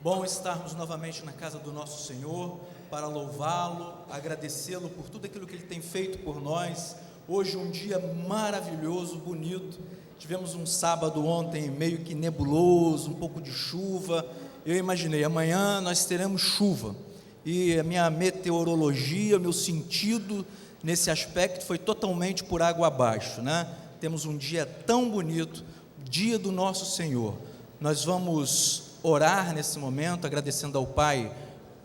Bom estarmos novamente na casa do nosso Senhor, para louvá-lo, agradecê-lo por tudo aquilo que Ele tem feito por nós. Hoje um dia maravilhoso, bonito. Tivemos um sábado ontem meio que nebuloso, um pouco de chuva. Eu imaginei, amanhã nós teremos chuva. E a minha meteorologia, meu sentido nesse aspecto foi totalmente por água abaixo, né? Temos um dia tão bonito, dia do nosso Senhor. Nós vamos orar nesse momento, agradecendo ao Pai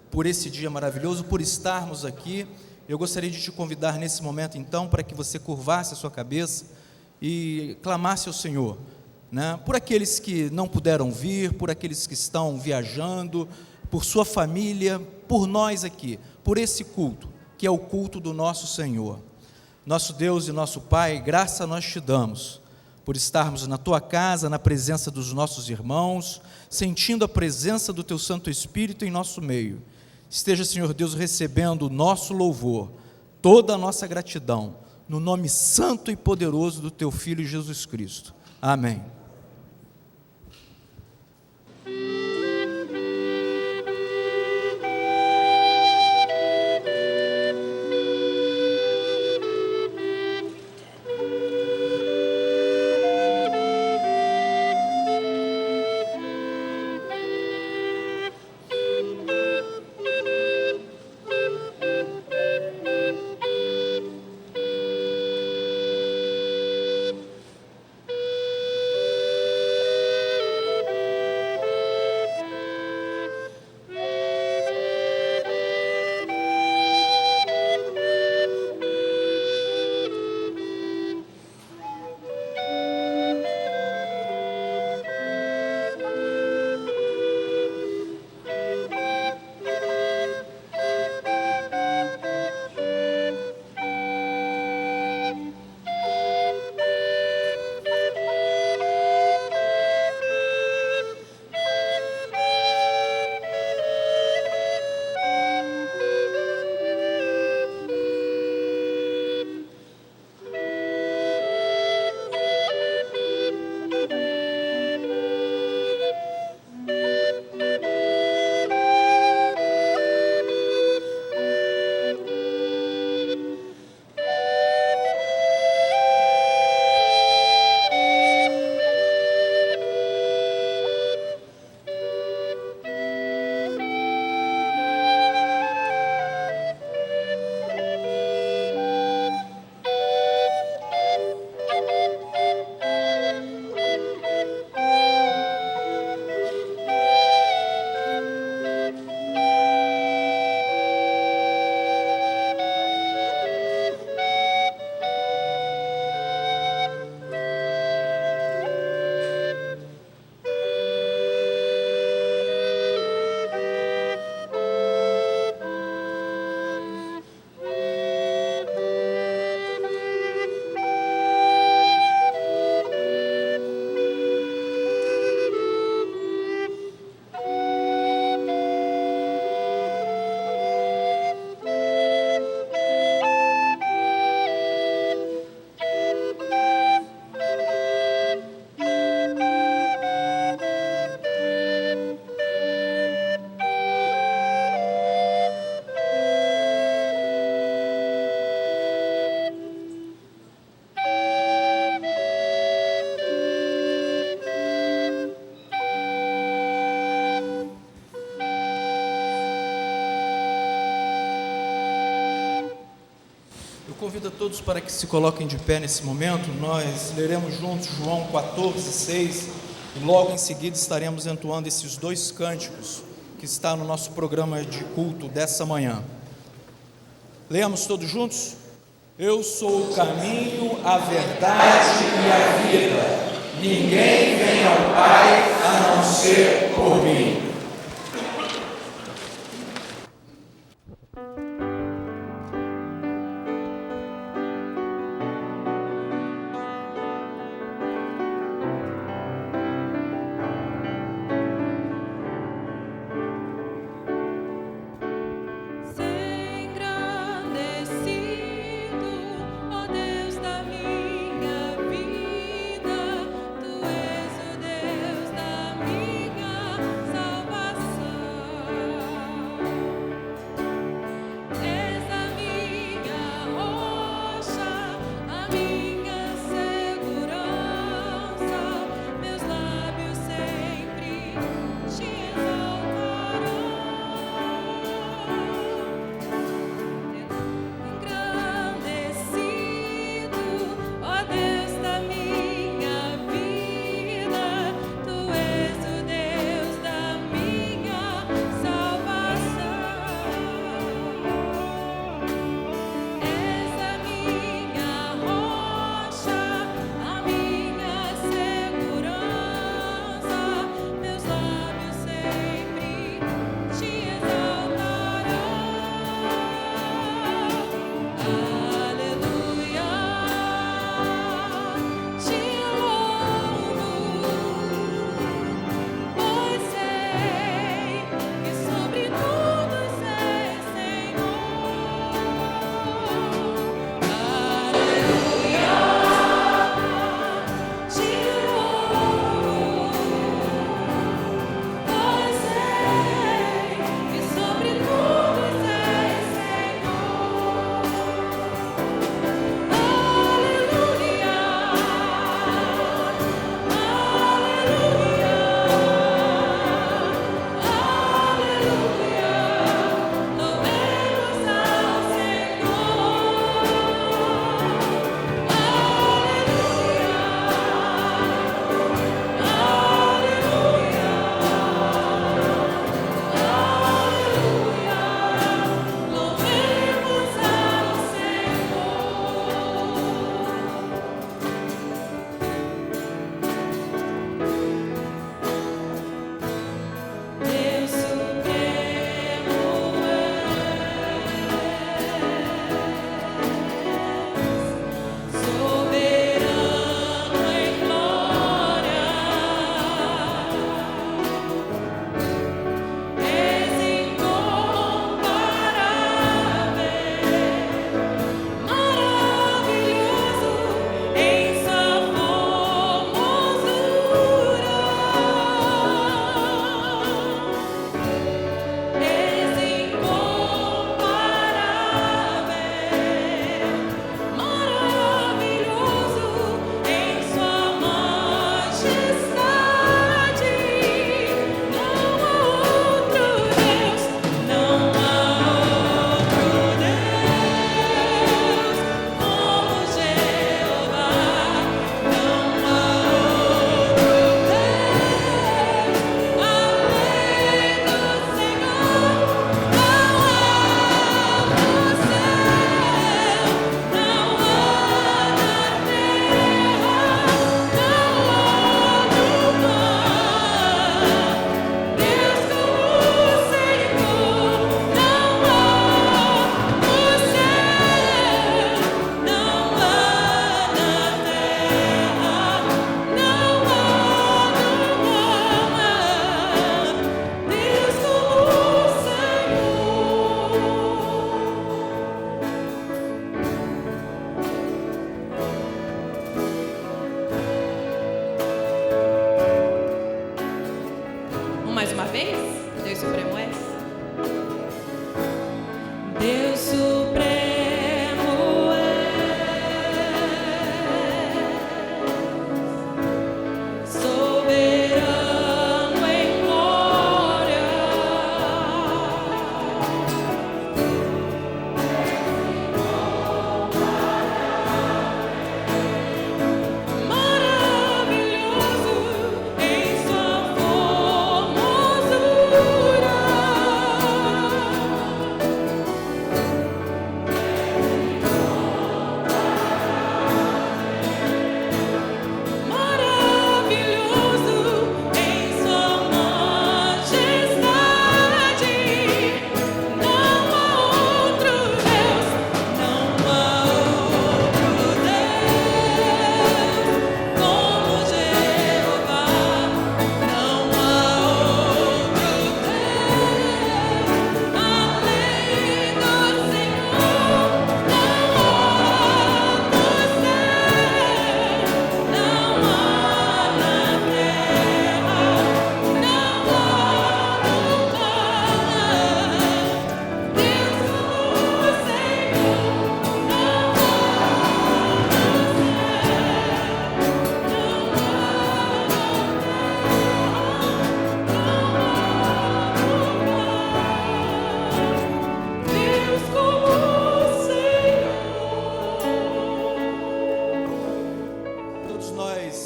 por esse dia maravilhoso, por estarmos aqui. Eu gostaria de te convidar nesse momento então, para que você curvasse a sua cabeça e clamasse ao Senhor, né? Por aqueles que não puderam vir, por aqueles que estão viajando, por sua família, por nós aqui, por esse culto, que é o culto do nosso Senhor. Nosso Deus e nosso Pai, graça nós te damos, por estarmos na tua casa, na presença dos nossos irmãos, sentindo a presença do teu Santo Espírito em nosso meio. Esteja, Senhor Deus, recebendo o nosso louvor, toda a nossa gratidão, no nome santo e poderoso do teu Filho Jesus Cristo. Amém. Convido a todos para que se coloquem de pé nesse momento. Nós leremos juntos João 14:6 e logo em seguida estaremos entoando esses dois cânticos que está no nosso programa de culto dessa manhã. Leamos todos juntos? Eu sou o caminho, a verdade e a vida. Ninguém vem ao Pai a não ser por mim. Salvação.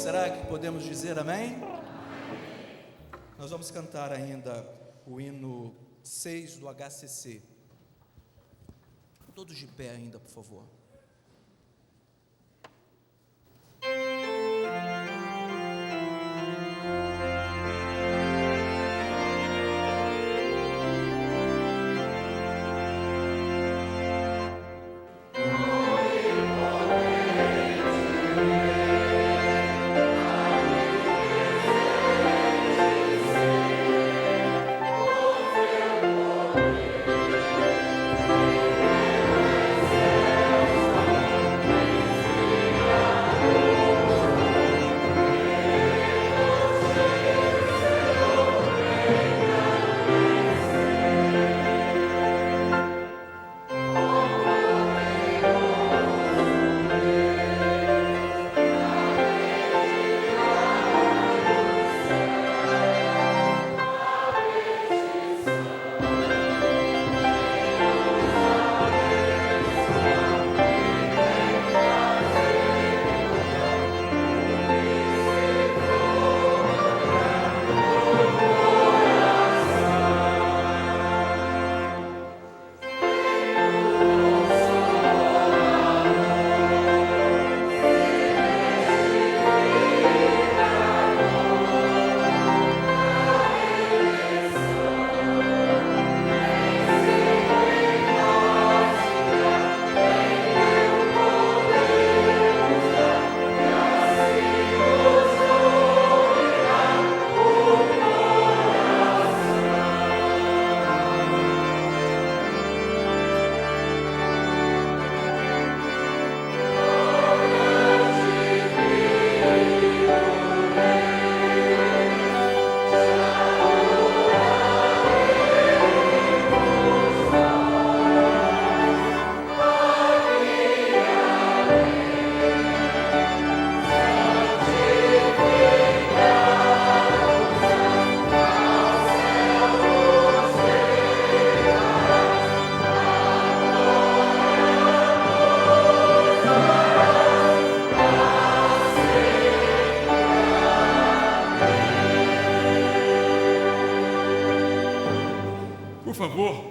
Será que podemos dizer amém? Nós vamos cantar ainda o hino 6 do HCC. Todos de pé ainda, por favor.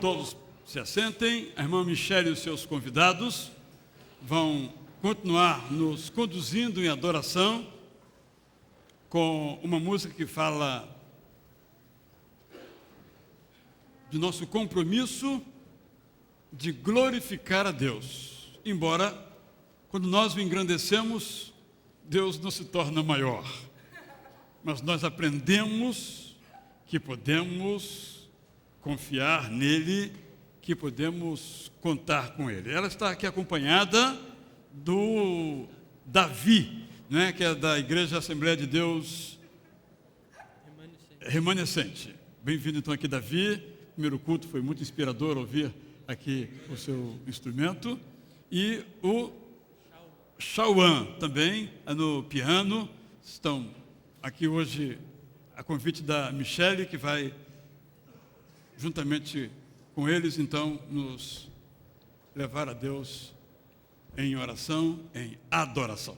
Todos se assentem. A irmã Michele e os seus convidados vão continuar nos conduzindo em adoração com uma música que fala de nosso compromisso de glorificar a Deus. Embora, quando nós o engrandecemos, Deus não se torna maior. Mas nós aprendemos que podemos confiar nele, que podemos contar com ele. Ela está aqui acompanhada do Davi, né, que é da Igreja Assembleia de Deus Remanescente. Bem-vindo então aqui, Davi. O primeiro culto foi muito inspirador ouvir aqui o seu instrumento. E o Chauan também, no piano. Estão aqui hoje a convite da Michele, que vai juntamente com eles, então, nos levar a Deus em oração, em adoração.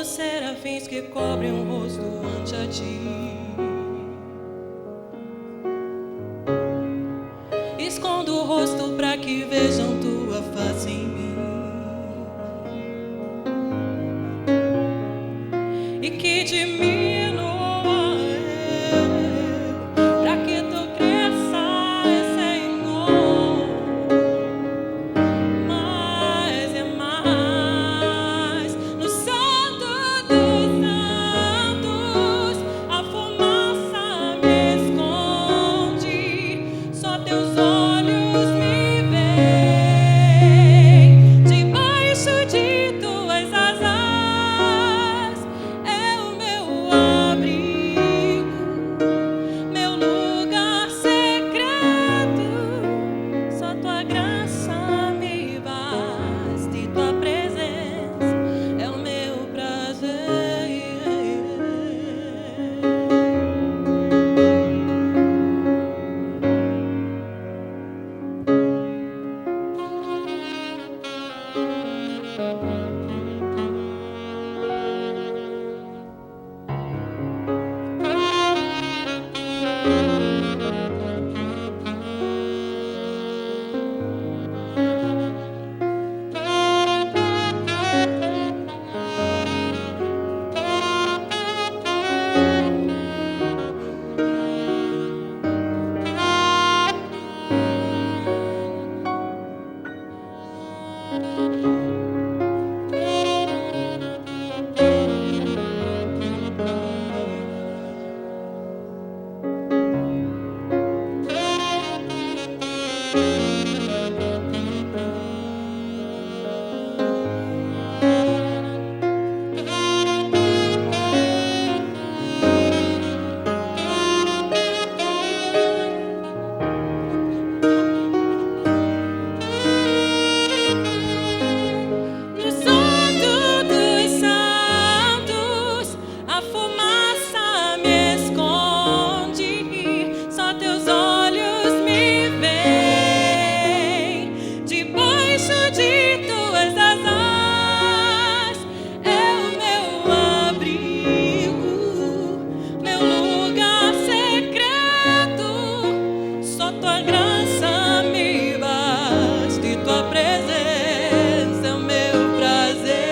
Serafins que cobrem o rosto ante a ti, escondo o rosto para que vejam tua tua face em mim, e que diminua eu, pra que tu cresças, Senhor, mais e mais. No santo dos santos a fumaça me esconde, só teus olhos me veem, debaixo de tuas asas é o meu abrigo, meu lugar secreto. Só tua graça me basta e tua presença é o meu prazer. No santo dos santos a fumaça me esconde, só teus olhos me veem, debaixo de tuas asas é o meu abrigo, meu lugar secreto. Só tua graça me basta e tua presença é o meu prazer.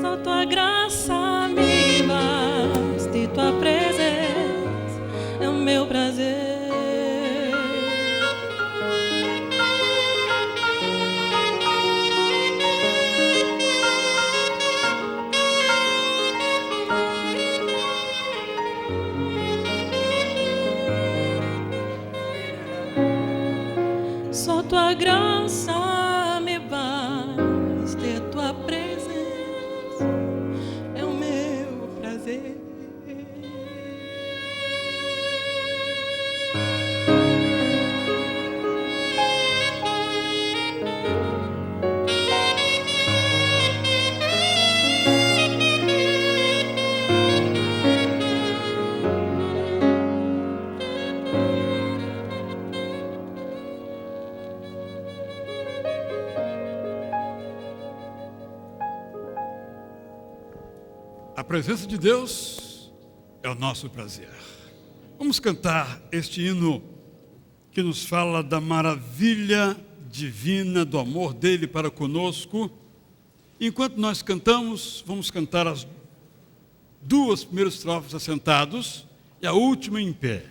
Só tua graça me basta e tua presença é o meu prazer. Só tua graça me basta e tua presença é o meu prazer. A presença de Deus é o nosso prazer. Vamos cantar este hino que nos fala da maravilha divina do amor dele para conosco. Enquanto nós cantamos, vamos cantar as duas primeiras estrofes assentados e a última em pé.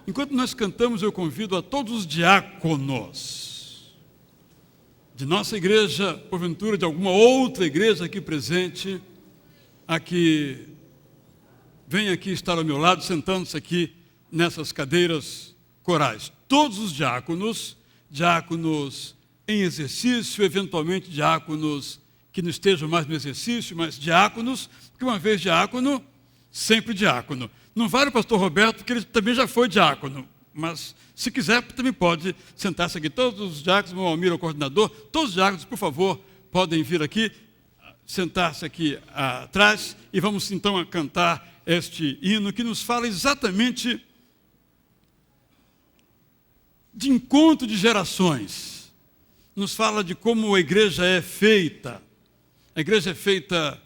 Enquanto nós cantamos, eu convido a todos os diáconos de nossa igreja, porventura de alguma outra igreja aqui presente, a que vem aqui estar ao meu lado, sentando-se aqui nessas cadeiras corais. Todos os diáconos em exercício, eventualmente diáconos que não estejam mais no exercício, mas diáconos, porque uma vez diácono, sempre diácono. Não vale o pastor Roberto, porque ele também já foi diácono, Mas, se quiser, também pode sentar-se aqui. Todos os diáconos, o Almir é o coordenador, todos os diáconos, por favor, podem vir aqui, sentar-se aqui atrás, e vamos então cantar este hino que nos fala exatamente de encontro de gerações. Nos fala de como a igreja é feita. A igreja é feita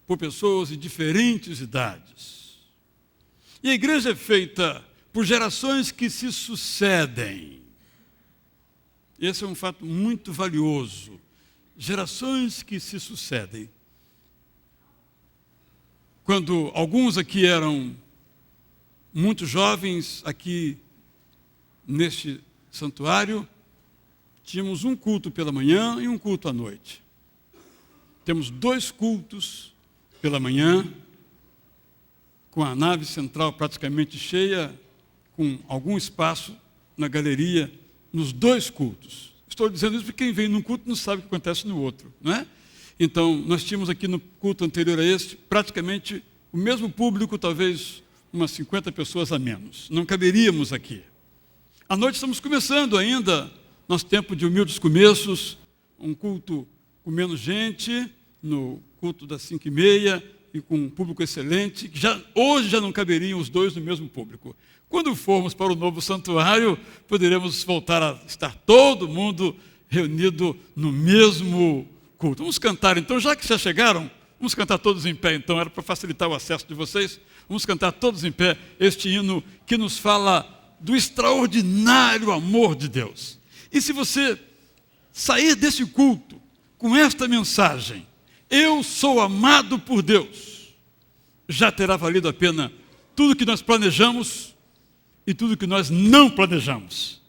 por pessoas de diferentes idades. E a igreja é feita por gerações que se sucedem. Esse é um fato muito valioso. Gerações que se sucedem. Quando alguns aqui eram muito jovens, aqui neste santuário, tínhamos um culto pela manhã e um culto à noite. Temos 2 cultos pela manhã, com a nave central praticamente cheia, com algum espaço na galeria, nos 2 cultos. Estou dizendo isso porque quem vem num culto não sabe o que acontece no outro, não é? Então, nós tínhamos aqui no culto anterior a este, praticamente o mesmo público, talvez umas 50 pessoas a menos. Não caberíamos aqui. À noite estamos começando ainda, nosso tempo de humildes começos, um culto com menos gente, no culto das 5h30, e com um público excelente, que hoje já não caberiam os 2 no mesmo público. Quando formos para o novo santuário, poderemos voltar a estar todo mundo reunido no mesmo culto. Vamos cantar então, já que já chegaram, vamos cantar todos em pé então, era para facilitar o acesso de vocês, vamos cantar todos em pé este hino que nos fala do extraordinário amor de Deus. E se você sair desse culto com esta mensagem, eu sou amado por Deus, já terá valido a pena tudo que nós planejamos e tudo que nós não planejamos.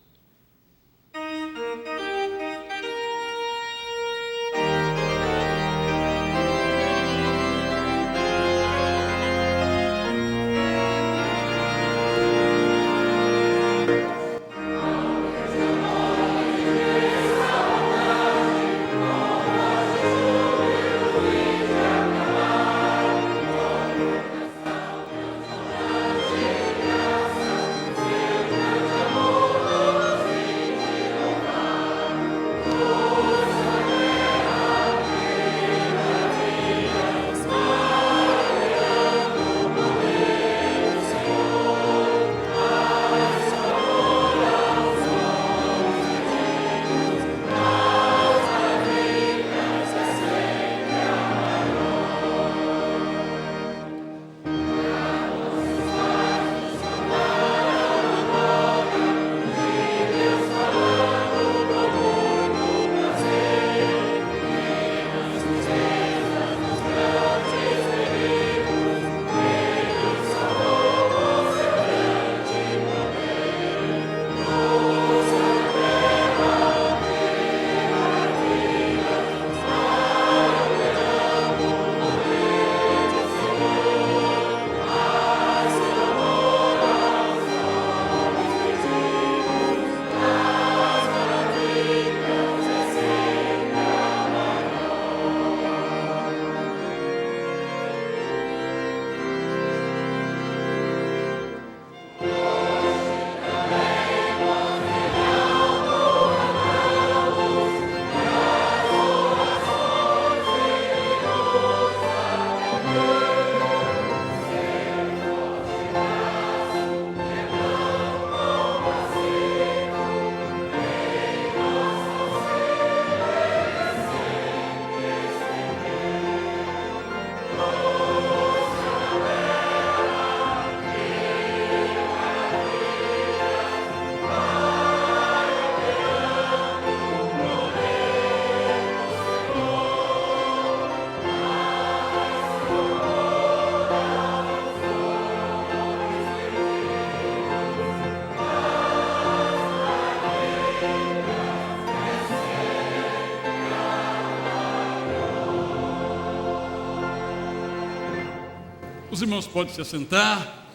Os irmãos podem se assentar.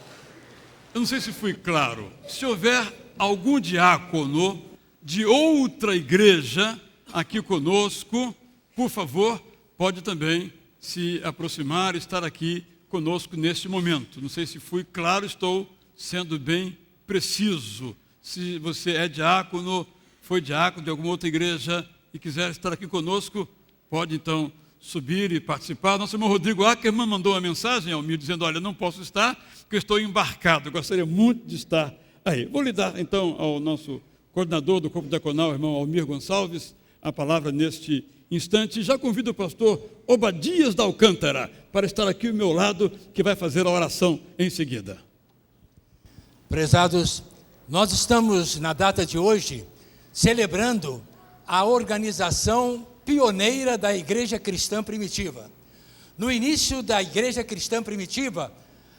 Eu não sei se fui claro. Se houver algum diácono de outra igreja aqui conosco, por favor, pode também se aproximar e estar aqui conosco neste momento. Não sei se fui claro, estou sendo bem preciso Se você é diácono, foi diácono de alguma outra igreja e quiser estar aqui conosco, pode então subir e participar. Nosso irmão Rodrigo Ackerman mandou uma mensagem ao Almir dizendo: olha, não posso estar porque eu estou embarcado, gostaria muito de estar aí. Vou lhe dar então ao nosso coordenador do corpo diaconal, irmão Almir Gonçalves, a palavra neste instante. Já convido o pastor Obadias da Alcântara para estar aqui ao meu lado, que vai fazer a oração em seguida. Prezados, nós estamos na data de hoje celebrando a organização pioneira da Igreja Cristã Primitiva. No início da Igreja Cristã Primitiva,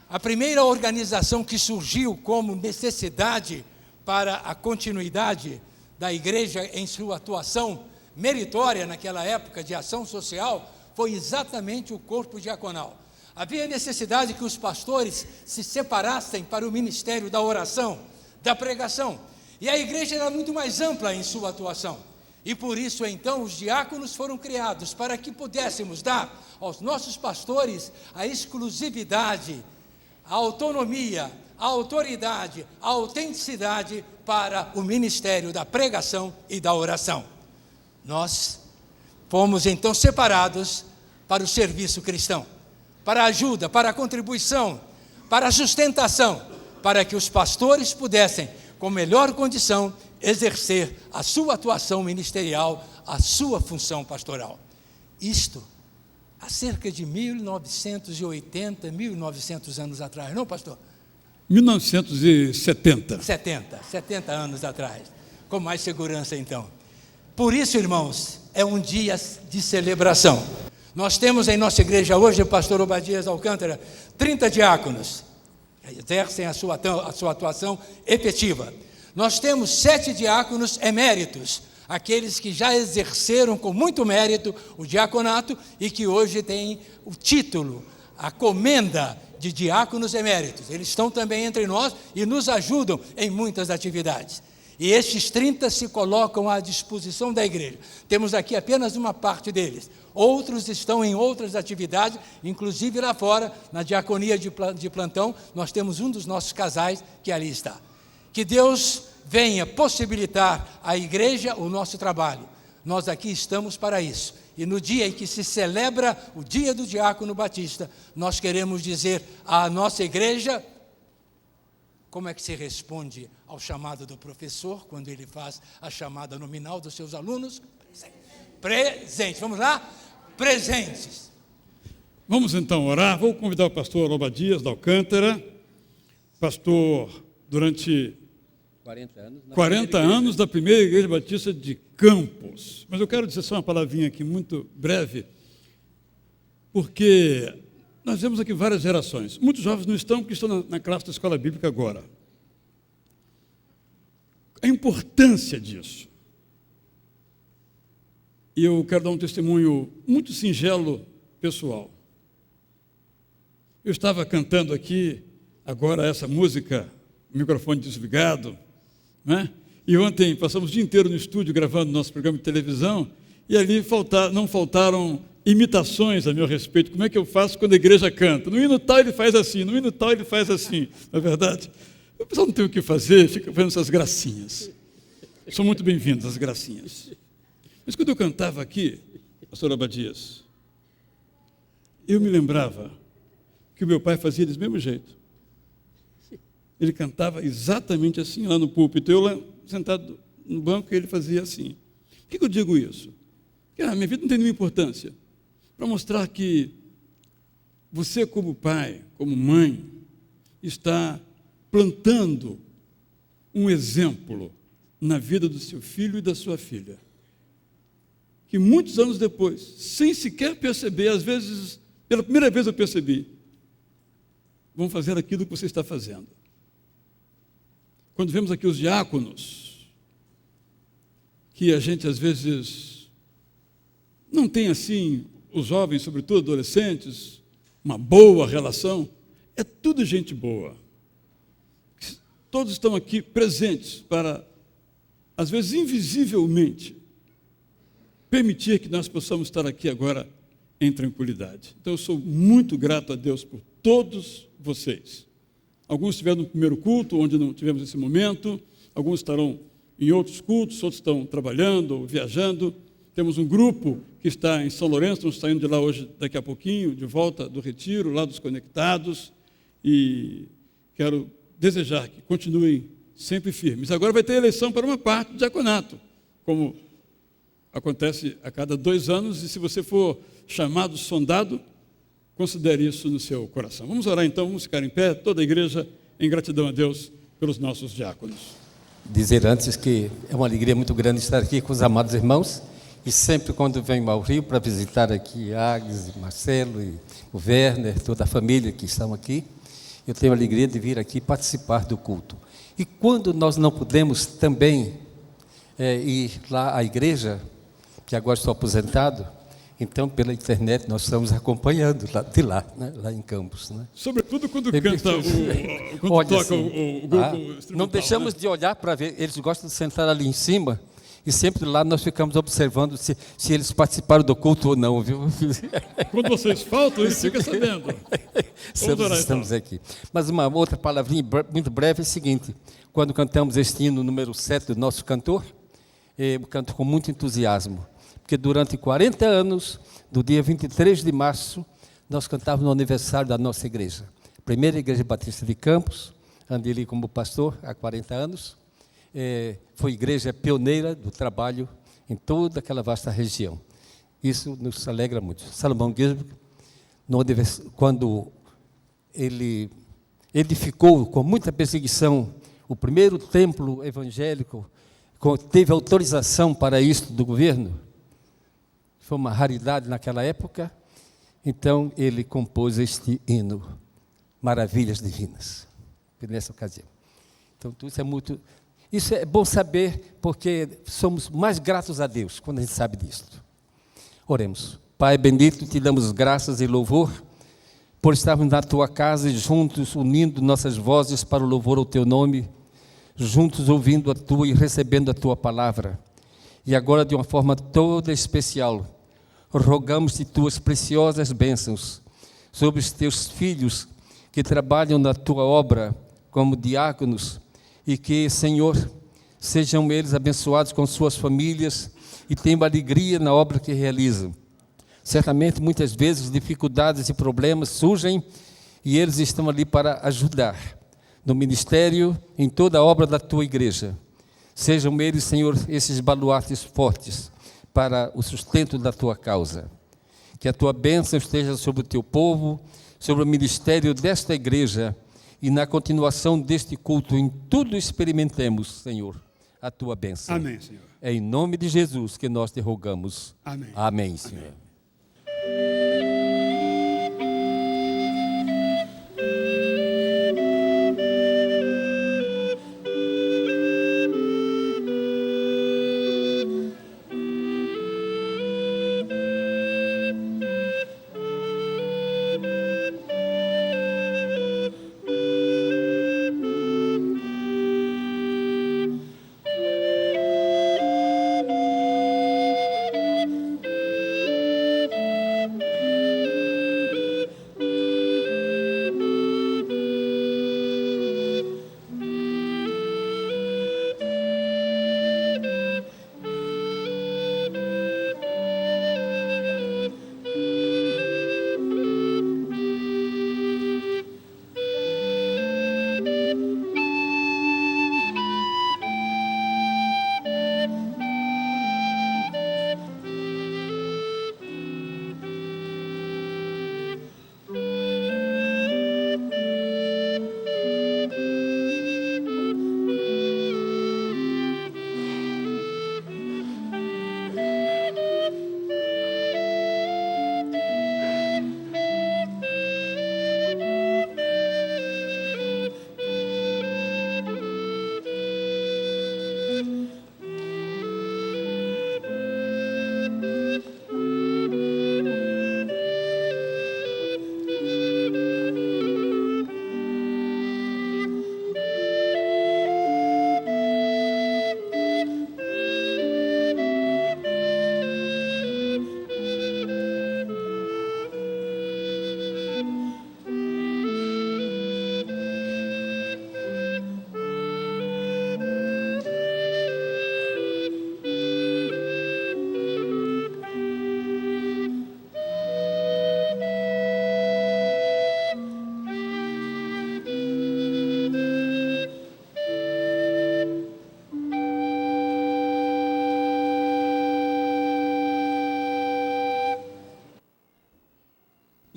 a primeira organização que surgiu como necessidade para a continuidade da igreja em sua atuação meritória naquela época de ação social foi exatamente o corpo diaconal. Havia necessidade que os pastores se separassem para o ministério da oração, da pregação. E a igreja era muito mais ampla em sua atuação. E por isso, então, os diáconos foram criados para que pudéssemos dar aos nossos pastores a exclusividade, a autonomia, a autoridade, a autenticidade para o ministério da pregação e da oração. Nós fomos, então, separados para o serviço cristão, para a ajuda, para a contribuição, para a sustentação, para que os pastores pudessem, com melhor condição, exercer a sua atuação ministerial, a sua função pastoral. Isto há cerca de 1980, 1900 anos atrás, não, pastor? 1970. 70 anos atrás, com mais segurança então. Por isso, irmãos, é um dia de celebração. Nós temos em nossa igreja hoje, pastor Obadias Alcântara, 30 diáconos, que exercem a sua atuação efetiva. Nós temos 7 diáconos eméritos, aqueles que já exerceram com muito mérito o diaconato e que hoje têm o título, a comenda de diáconos eméritos. Eles estão também entre nós e nos ajudam em muitas atividades. E estes 30 se colocam à disposição da igreja. Temos aqui apenas uma parte deles. Outros estão em outras atividades, inclusive lá fora, na diaconia de plantão, nós temos um dos nossos casais que ali está. Que Deus venha possibilitar à igreja o nosso trabalho. Nós aqui estamos para isso. E no dia em que se celebra o dia do diácono batista, nós queremos dizer à nossa igreja: como é que se responde ao chamado do professor, quando ele faz a chamada nominal dos seus alunos? Presentes. Vamos lá? Presentes. Vamos então orar. Vou convidar o pastor Obadias da Alcântara, pastor durante 40 anos da primeira igreja batista de Campos. Mas eu quero dizer só uma palavrinha aqui muito breve, porque nós vemos aqui várias gerações. Muitos jovens não estão, porque estão na classe da escola bíblica agora. A importância disso. E eu quero dar um testemunho muito singelo, pessoal. Eu estava cantando aqui, agora essa música, microfone desligado, né? E ontem passamos o dia inteiro no estúdio gravando nosso programa de televisão, e ali não faltaram imitações a meu respeito. Como é que eu faço quando a igreja canta? No hino tal ele faz assim, no hino tal ele faz assim, não é verdade? O pessoal não tem o que fazer, fica fazendo essas gracinhas. São muito bem-vindas as gracinhas. Mas quando eu cantava aqui, pastor Obadias, eu me lembrava que o meu pai fazia desse mesmo jeito. Ele cantava exatamente assim lá no púlpito. Eu lá sentado no banco, ele fazia assim. Por que eu digo isso? Porque a minha vida não tem nenhuma importância. Para mostrar que você, como pai, como mãe, está plantando um exemplo na vida do seu filho e da sua filha. Que muitos anos depois, sem sequer perceber, às vezes, pela primeira vez eu percebi, vão fazer aquilo que você está fazendo. Quando vemos aqui os diáconos, que a gente às vezes não tem assim, os jovens, sobretudo adolescentes, uma boa relação, é tudo gente boa. Todos estão aqui presentes para, às vezes invisivelmente, permitir que nós possamos estar aqui agora em tranquilidade. Então eu sou muito grato a Deus por todos vocês. Alguns estiveram no primeiro culto, onde não tivemos esse momento, alguns estarão em outros cultos, outros estão trabalhando ou viajando. Temos um grupo que está em São Lourenço, estamos saindo de lá hoje, daqui a pouquinho, de volta do retiro, lá dos conectados, e quero desejar que continuem sempre firmes. Agora vai ter eleição para uma parte do diaconato, como acontece a cada 2 anos, e se você for chamado, sondado, considere isso no seu coração. Vamos orar então, vamos ficar em pé, toda a igreja, em gratidão a Deus pelos nossos diáconos. Dizer antes que é uma alegria muito grande estar aqui com os amados irmãos, e sempre quando venho ao Rio para visitar aqui Agnes, Marcelo, e o Werner, toda a família que estão aqui, eu tenho a alegria de vir aqui participar do culto. E quando nós não podemos também ir lá à igreja, que agora estou aposentado, então pela internet nós estamos acompanhando de lá, né, lá em Campos. Né? Sobretudo quando canta quando Olha, toca assim, o grupo instrumental. não deixamos de olhar para ver, eles gostam de sentar ali em cima, e sempre lá nós ficamos observando se eles participaram do culto ou não, viu? Quando vocês faltam, eles ficam sabendo. Estamos aqui. Mas uma outra palavrinha muito breve é o seguinte: quando cantamos este hino número 7 do nosso cantor, eu canto com muito entusiasmo, porque durante 40 anos, do dia 23 de março, nós cantávamos no aniversário da nossa igreja. Primeira Igreja Batista de Campos, andei ali como pastor há 40 anos. Foi igreja pioneira do trabalho em toda aquela vasta região. Isso nos alegra muito. Salomão Gisberg, quando ele edificou com muita perseguição o primeiro templo evangélico, teve autorização para isso do governo, foi uma raridade naquela época, então ele compôs este hino, Maravilhas Divinas, nessa ocasião. Então, isso é bom saber, porque somos mais gratos a Deus quando a gente sabe disso. Oremos. Pai bendito, te damos graças e louvor por estarmos na tua casa e juntos unindo nossas vozes para o louvor ao teu nome, juntos ouvindo a tua e recebendo a tua palavra. E agora, de uma forma toda especial, rogamos-te tuas preciosas bênçãos sobre os teus filhos que trabalham na tua obra como diáconos, e que, Senhor, sejam eles abençoados com suas famílias e tenham alegria na obra que realizam. Certamente, muitas vezes, dificuldades e problemas surgem e eles estão ali para ajudar no ministério, em toda a obra da tua igreja. Sejam eles, Senhor, esses baluartes fortes para o sustento da tua causa. Que a tua bênção esteja sobre o teu povo, sobre o ministério desta igreja, e na continuação deste culto, em tudo experimentemos, Senhor, a tua bênção. Amém, Senhor. É em nome de Jesus que nós te rogamos. Amém. Amém, Senhor. Amém.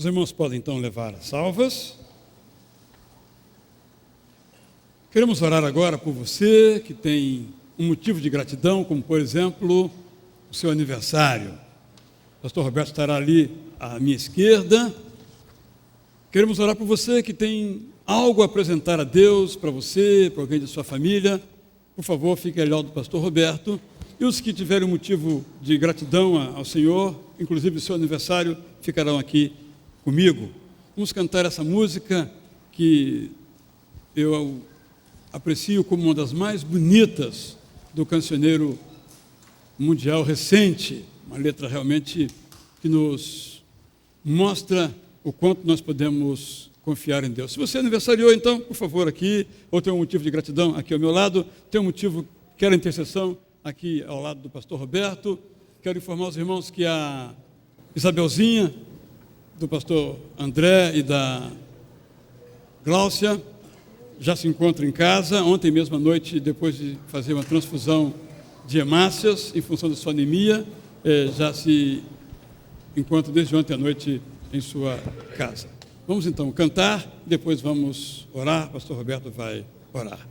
Os irmãos podem então levar as salvas. Queremos orar agora por você que tem um motivo de gratidão, como por exemplo, o seu aniversário. O pastor Roberto estará ali à minha esquerda. Queremos orar por você que tem algo a apresentar a Deus, para você, para alguém de sua família. Por favor, fique ali ao lado do pastor Roberto. E os que tiverem um motivo de gratidão ao Senhor, inclusive o seu aniversário, ficarão aqui comigo. Vamos cantar essa música que eu aprecio como uma das mais bonitas do cancioneiro mundial recente. Uma letra realmente que nos mostra o quanto nós podemos confiar em Deus. Se você aniversariou, então, por favor, aqui, ou tem um motivo de gratidão aqui ao meu lado, tem um motivo, quero intercessão aqui ao lado do pastor Roberto. Quero informar os irmãos que a Isabelzinha, do pastor André e da Gláucia, já se encontra em casa. Ontem mesmo à noite, depois de fazer uma transfusão de hemácias, em função da sua anemia, já se encontra desde ontem à noite em sua casa. Vamos então cantar, depois vamos orar. O pastor Roberto vai orar.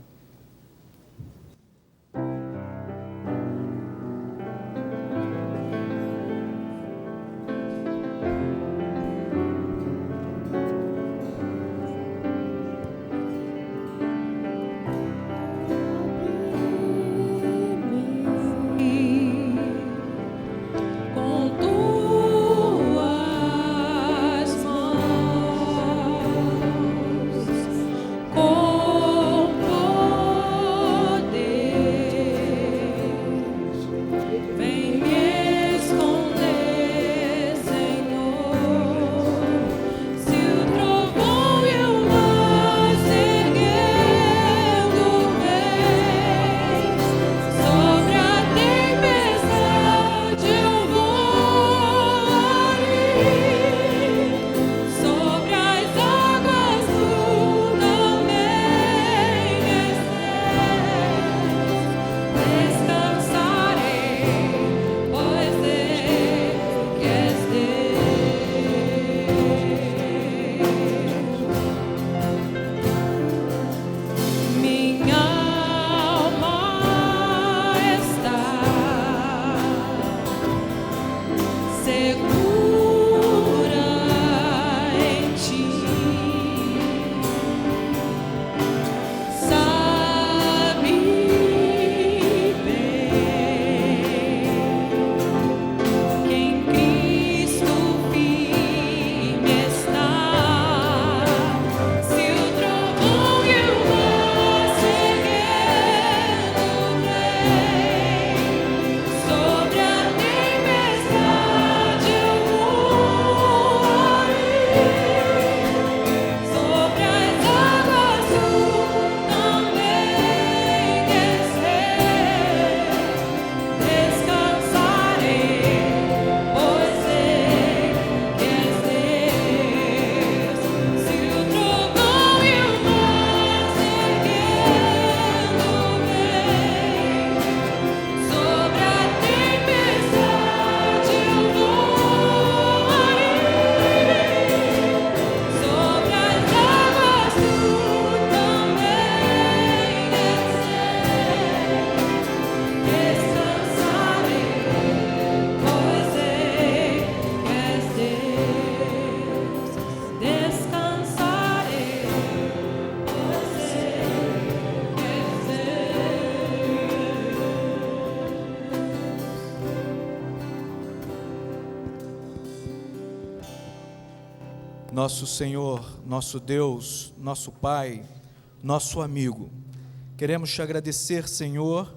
Nosso Senhor, nosso Deus, nosso Pai, nosso amigo, queremos te agradecer, Senhor,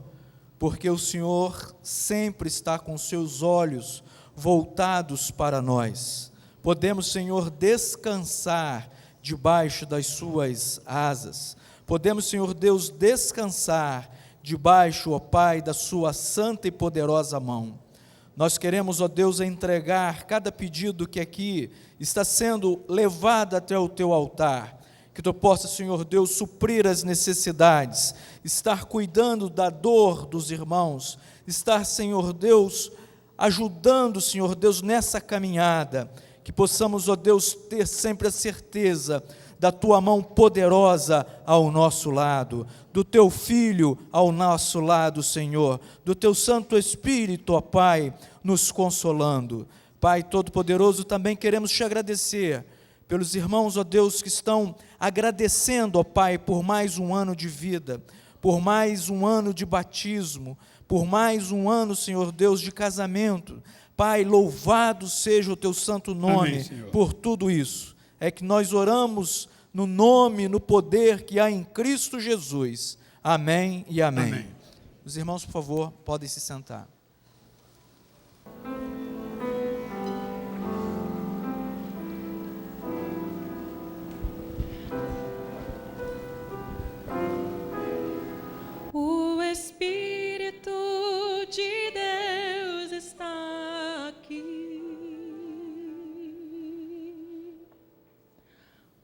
porque o Senhor sempre está com seus olhos voltados para nós. Podemos, Senhor, descansar debaixo das suas asas. Podemos, Senhor Deus, descansar debaixo, ó Pai, da sua santa e poderosa mão. Nós queremos, ó Deus, entregar cada pedido que aqui está sendo levado até o teu altar, que tu possa, Senhor Deus, suprir as necessidades, estar cuidando da dor dos irmãos, estar, Senhor Deus, ajudando, Senhor Deus, nessa caminhada, que possamos, ó Deus, ter sempre a certeza da Tua mão poderosa ao nosso lado, do Teu Filho ao nosso lado, Senhor, do Teu Santo Espírito, ó Pai, nos consolando. Pai Todo-Poderoso, também queremos Te agradecer pelos irmãos, ó Deus, que estão agradecendo, ó Pai, por mais um ano de vida, por mais um ano de batismo, por mais um ano, Senhor Deus, de casamento. Pai, louvado seja o Teu santo nome. Amém, por tudo isso. É que nós oramos no nome, no poder que há em Cristo Jesus. Amém e amém. Amém. Os irmãos, por favor, podem se sentar. O Espírito de Deus está aqui,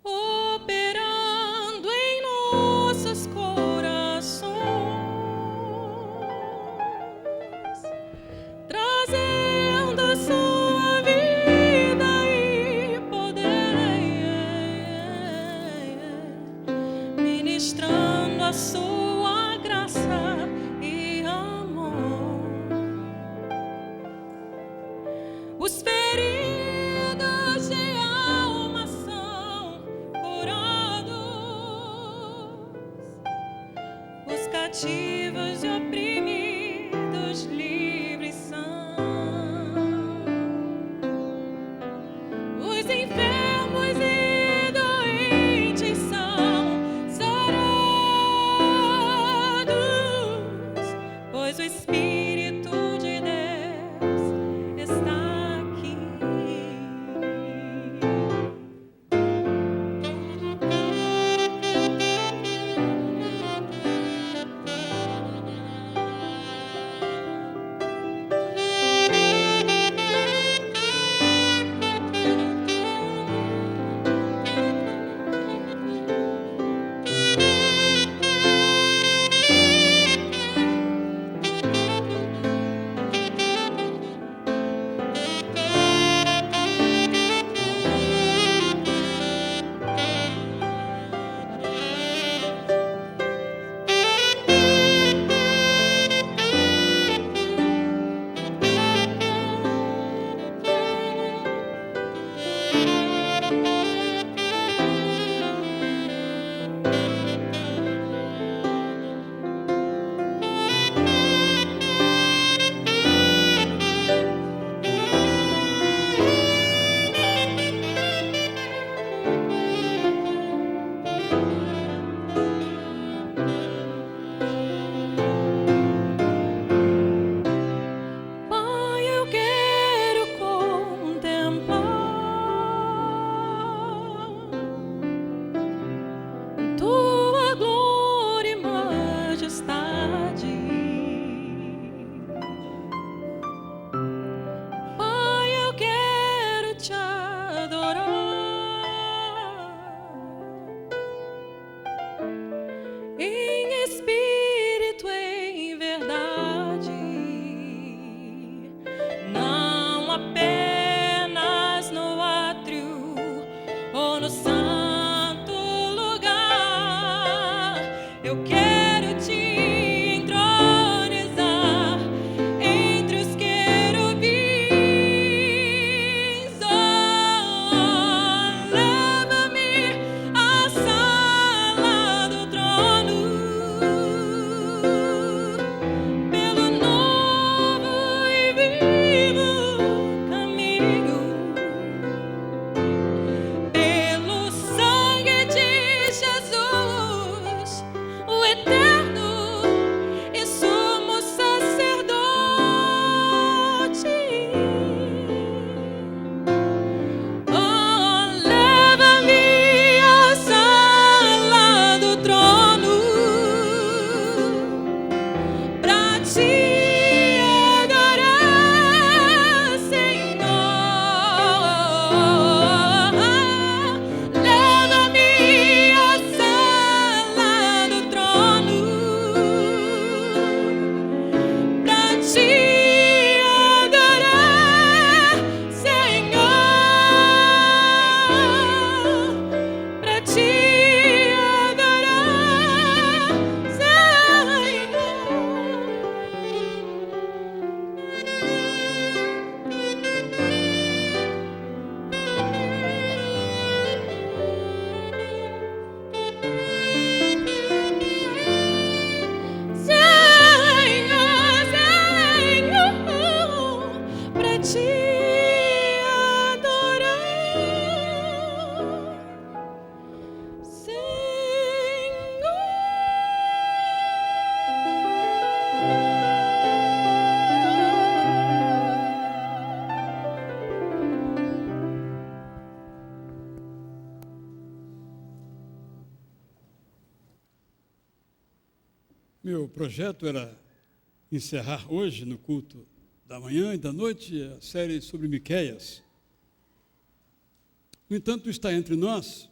operando em nossos corações, trazendo a sua vida e poder, ministrando a sua graça e amor. Os feridos de alma são curados, os cativos e oprimidos livres são, os enfermos e doentes são sarados, pois o Espírito de Deus está aqui. Meu projeto era encerrar hoje, no culto da manhã e da noite, a série sobre Miqueias. No entanto, está entre nós,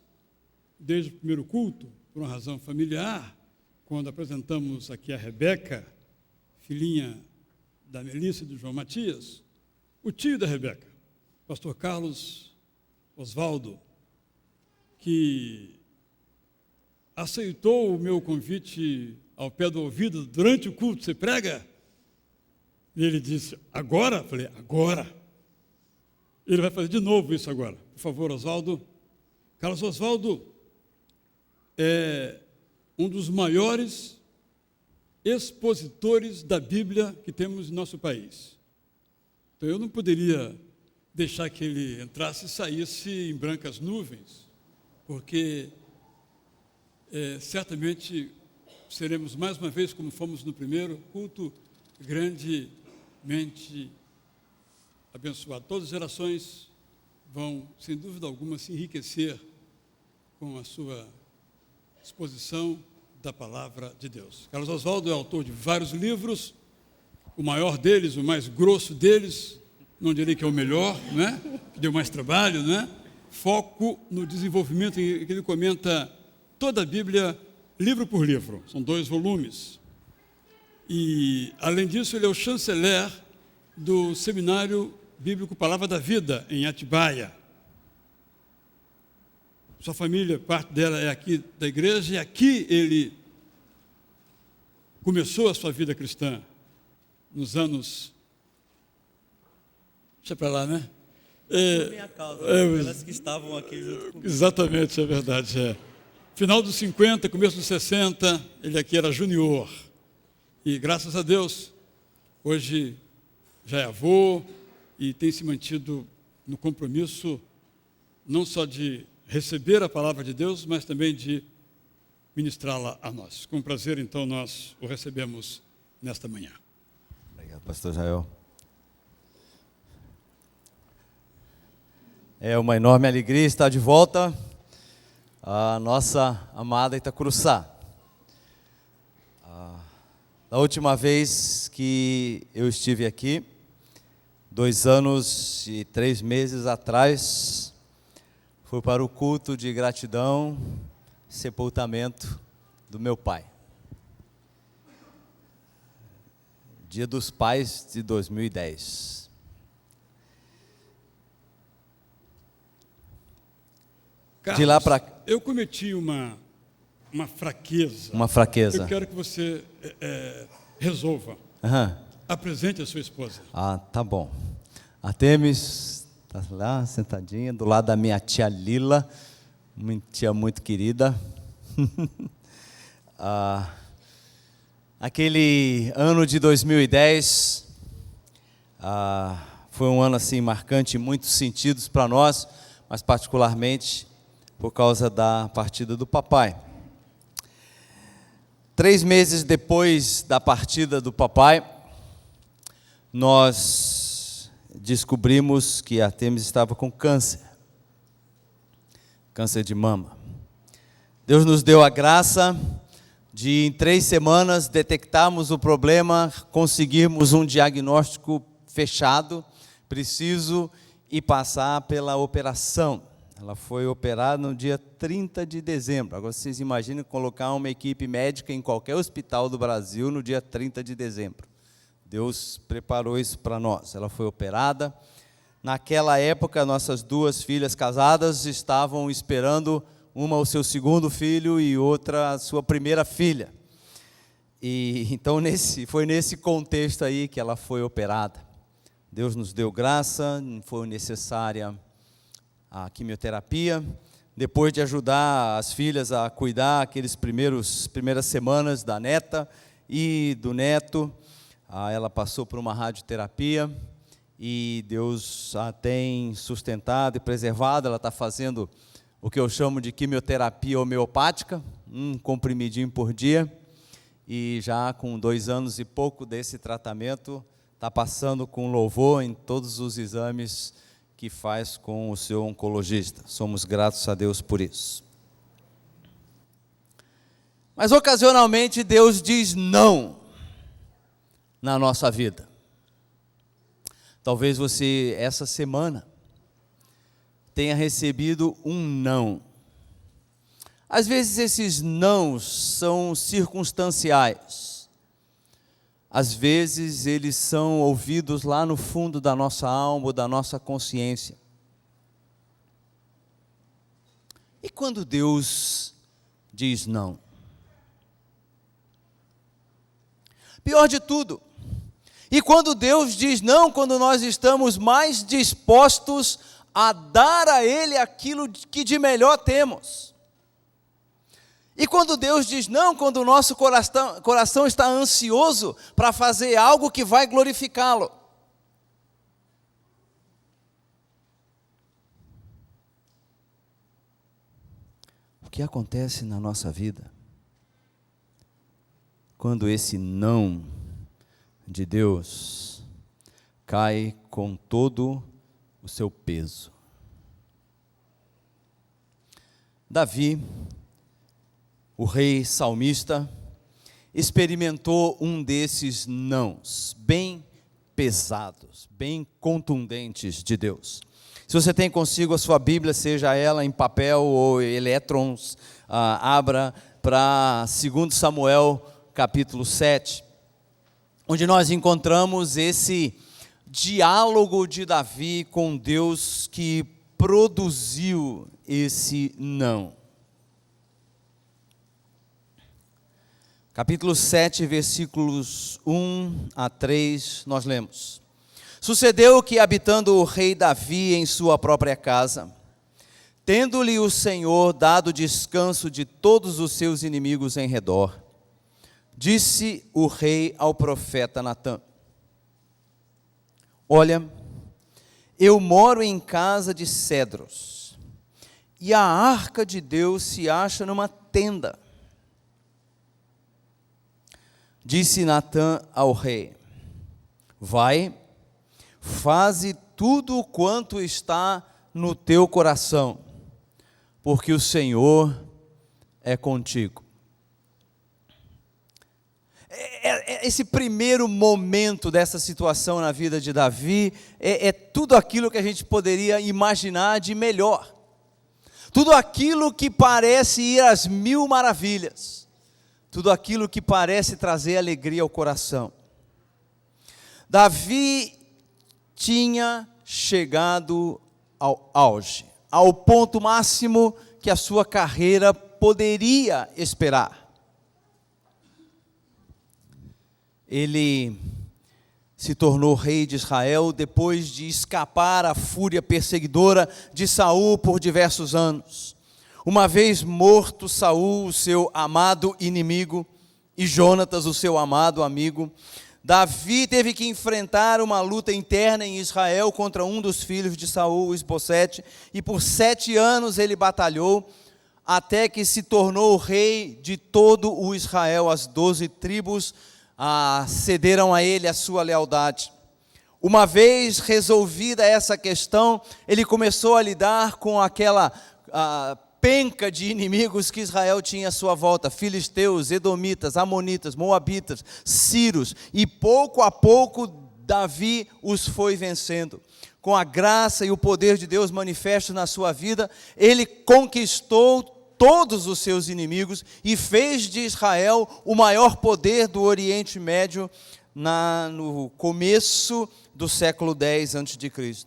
desde o primeiro culto, por uma razão familiar, quando apresentamos aqui a Rebeca, filhinha da Melissa e do João Matias, o tio da Rebeca, pastor Carlos Osvaldo, que aceitou o meu convite ao pé do ouvido durante o culto. Você prega? E ele disse, agora? Eu falei, agora. Ele vai fazer de novo isso agora. Por favor, Osvaldo. Carlos Osvaldo é um dos maiores expositores da Bíblia que temos no nosso país. Então, eu não poderia deixar que ele entrasse e saísse em brancas nuvens, porque certamente seremos mais uma vez, como fomos no primeiro culto, grandemente abençoados. Todas as gerações vão, sem dúvida alguma, se enriquecer com a sua exposição da palavra de Deus. Carlos Osvaldo é autor de vários livros, o maior deles, o mais grosso deles, não direi que é o melhor, né? Que deu mais trabalho, né? Foco no desenvolvimento, em que ele comenta toda a Bíblia, livro por livro, são 2 volumes. E, além disso, ele é o chanceler do Seminário Bíblico Palavra da Vida, em Atibaia. Sua família, parte dela é aqui da igreja, e aqui ele começou a sua vida cristã, nos anos... Deixa para lá, né? Minha causa, pelas que estavam aqui junto comigo. Exatamente, é verdade. Final dos 50, começo dos 60, ele aqui era junior. E, graças a Deus, hoje já é avô e tem se mantido no compromisso não só de receber a palavra de Deus, mas também de ministrá-la a nós. Com prazer, então, nós o recebemos nesta manhã. Obrigado, pastor Jael. É uma enorme alegria estar de volta à nossa amada Itacuruçá. Da última vez que eu estive aqui, 2 anos e 3 meses atrás, foi para o culto de gratidão, sepultamento do meu pai. Dia dos Pais de 2010. Carlos, De lá para... eu cometi uma fraqueza. Uma fraqueza. Eu quero que você resolva. Aham. Apresente a sua esposa. Ah, tá bom. A Temis está lá, sentadinha, do lado da minha tia Lila, uma tia muito querida. Aquele ano de 2010 foi um ano assim marcante em muitos sentidos para nós, mas particularmente por causa da partida do papai. 3 meses depois da partida do papai, nós descobrimos que a Temis estava com câncer de mama. Deus nos deu a graça de, em 3 semanas, detectarmos o problema, conseguirmos um diagnóstico fechado, preciso, e passar pela operação. Ela foi operada no dia 30 de dezembro. Agora vocês imaginem colocar uma equipe médica em qualquer hospital do Brasil no dia 30 de dezembro. Deus preparou isso para nós. Ela foi operada. Naquela época, nossas 2 filhas casadas estavam esperando, uma o seu 2º filho e outra a sua primeira filha. E então foi nesse contexto aí que ela foi operada. Deus nos deu graça, foi necessária a quimioterapia. Depois de ajudar as filhas a cuidar aqueles primeiras semanas da neta e do neto, ela passou por uma radioterapia e Deus a tem sustentado e preservado. Ela está fazendo o que eu chamo de quimioterapia homeopática, um comprimidinho por dia, e já com 2 anos e pouco desse tratamento, está passando com louvor em todos os exames que faz com o seu oncologista. Somos gratos a Deus por isso. Mas ocasionalmente Deus diz não na nossa vida. Talvez você, essa semana, tenha recebido um não. Às vezes esses nãos são circunstanciais. Às vezes eles são ouvidos lá no fundo da nossa alma ou da nossa consciência. E quando Deus diz não? Pior de tudo, e quando Deus diz não, quando nós estamos mais dispostos a dar a Ele aquilo que de melhor temos. E quando Deus diz não, quando o nosso coração está ansioso para fazer algo que vai glorificá-lo. O que acontece na nossa vida quando esse não de Deus cai com todo o seu peso? Davi, o rei salmista, experimentou um desses nãos, bem pesados, bem contundentes de Deus. Se você tem consigo a sua Bíblia, seja ela em papel ou elétrons, abra para 2 Samuel, capítulo 7, onde nós encontramos esse diálogo de Davi com Deus que produziu esse não. Capítulo 7, versículos 1 a 3, nós lemos: Sucedeu que, habitando o rei Davi em sua própria casa, tendo-lhe o Senhor dado descanso de todos os seus inimigos em redor, disse o rei ao profeta Natã: Olha, eu moro em casa de cedros, e a arca de Deus se acha numa tenda. Disse Natã ao rei: Vai, faze tudo quanto está no teu coração, porque o Senhor é contigo. Esse primeiro momento dessa situação na vida de Davi é tudo aquilo que a gente poderia imaginar de melhor. Tudo aquilo que parece ir às mil maravilhas. Tudo aquilo que parece trazer alegria ao coração. Davi tinha chegado ao auge, ao ponto máximo que a sua carreira poderia esperar. Ele se tornou rei de Israel depois de escapar à fúria perseguidora de Saul por diversos anos. Uma vez morto Saul, o seu amado inimigo, e Jonatas, o seu amado amigo, Davi teve que enfrentar uma luta interna em Israel contra um dos filhos de Saul, Isbosete, e por 7 anos ele batalhou, até que se tornou rei de todo o Israel. As 12 tribos cederam a ele a sua lealdade. Uma vez resolvida essa questão, ele começou a lidar com aquela penca de inimigos que Israel tinha à sua volta: filisteus, edomitas, amonitas, moabitas, sírios, e pouco a pouco Davi os foi vencendo. Com a graça e o poder de Deus manifesto na sua vida, ele conquistou todos os seus inimigos e fez de Israel o maior poder do Oriente Médio no começo do século X a.C.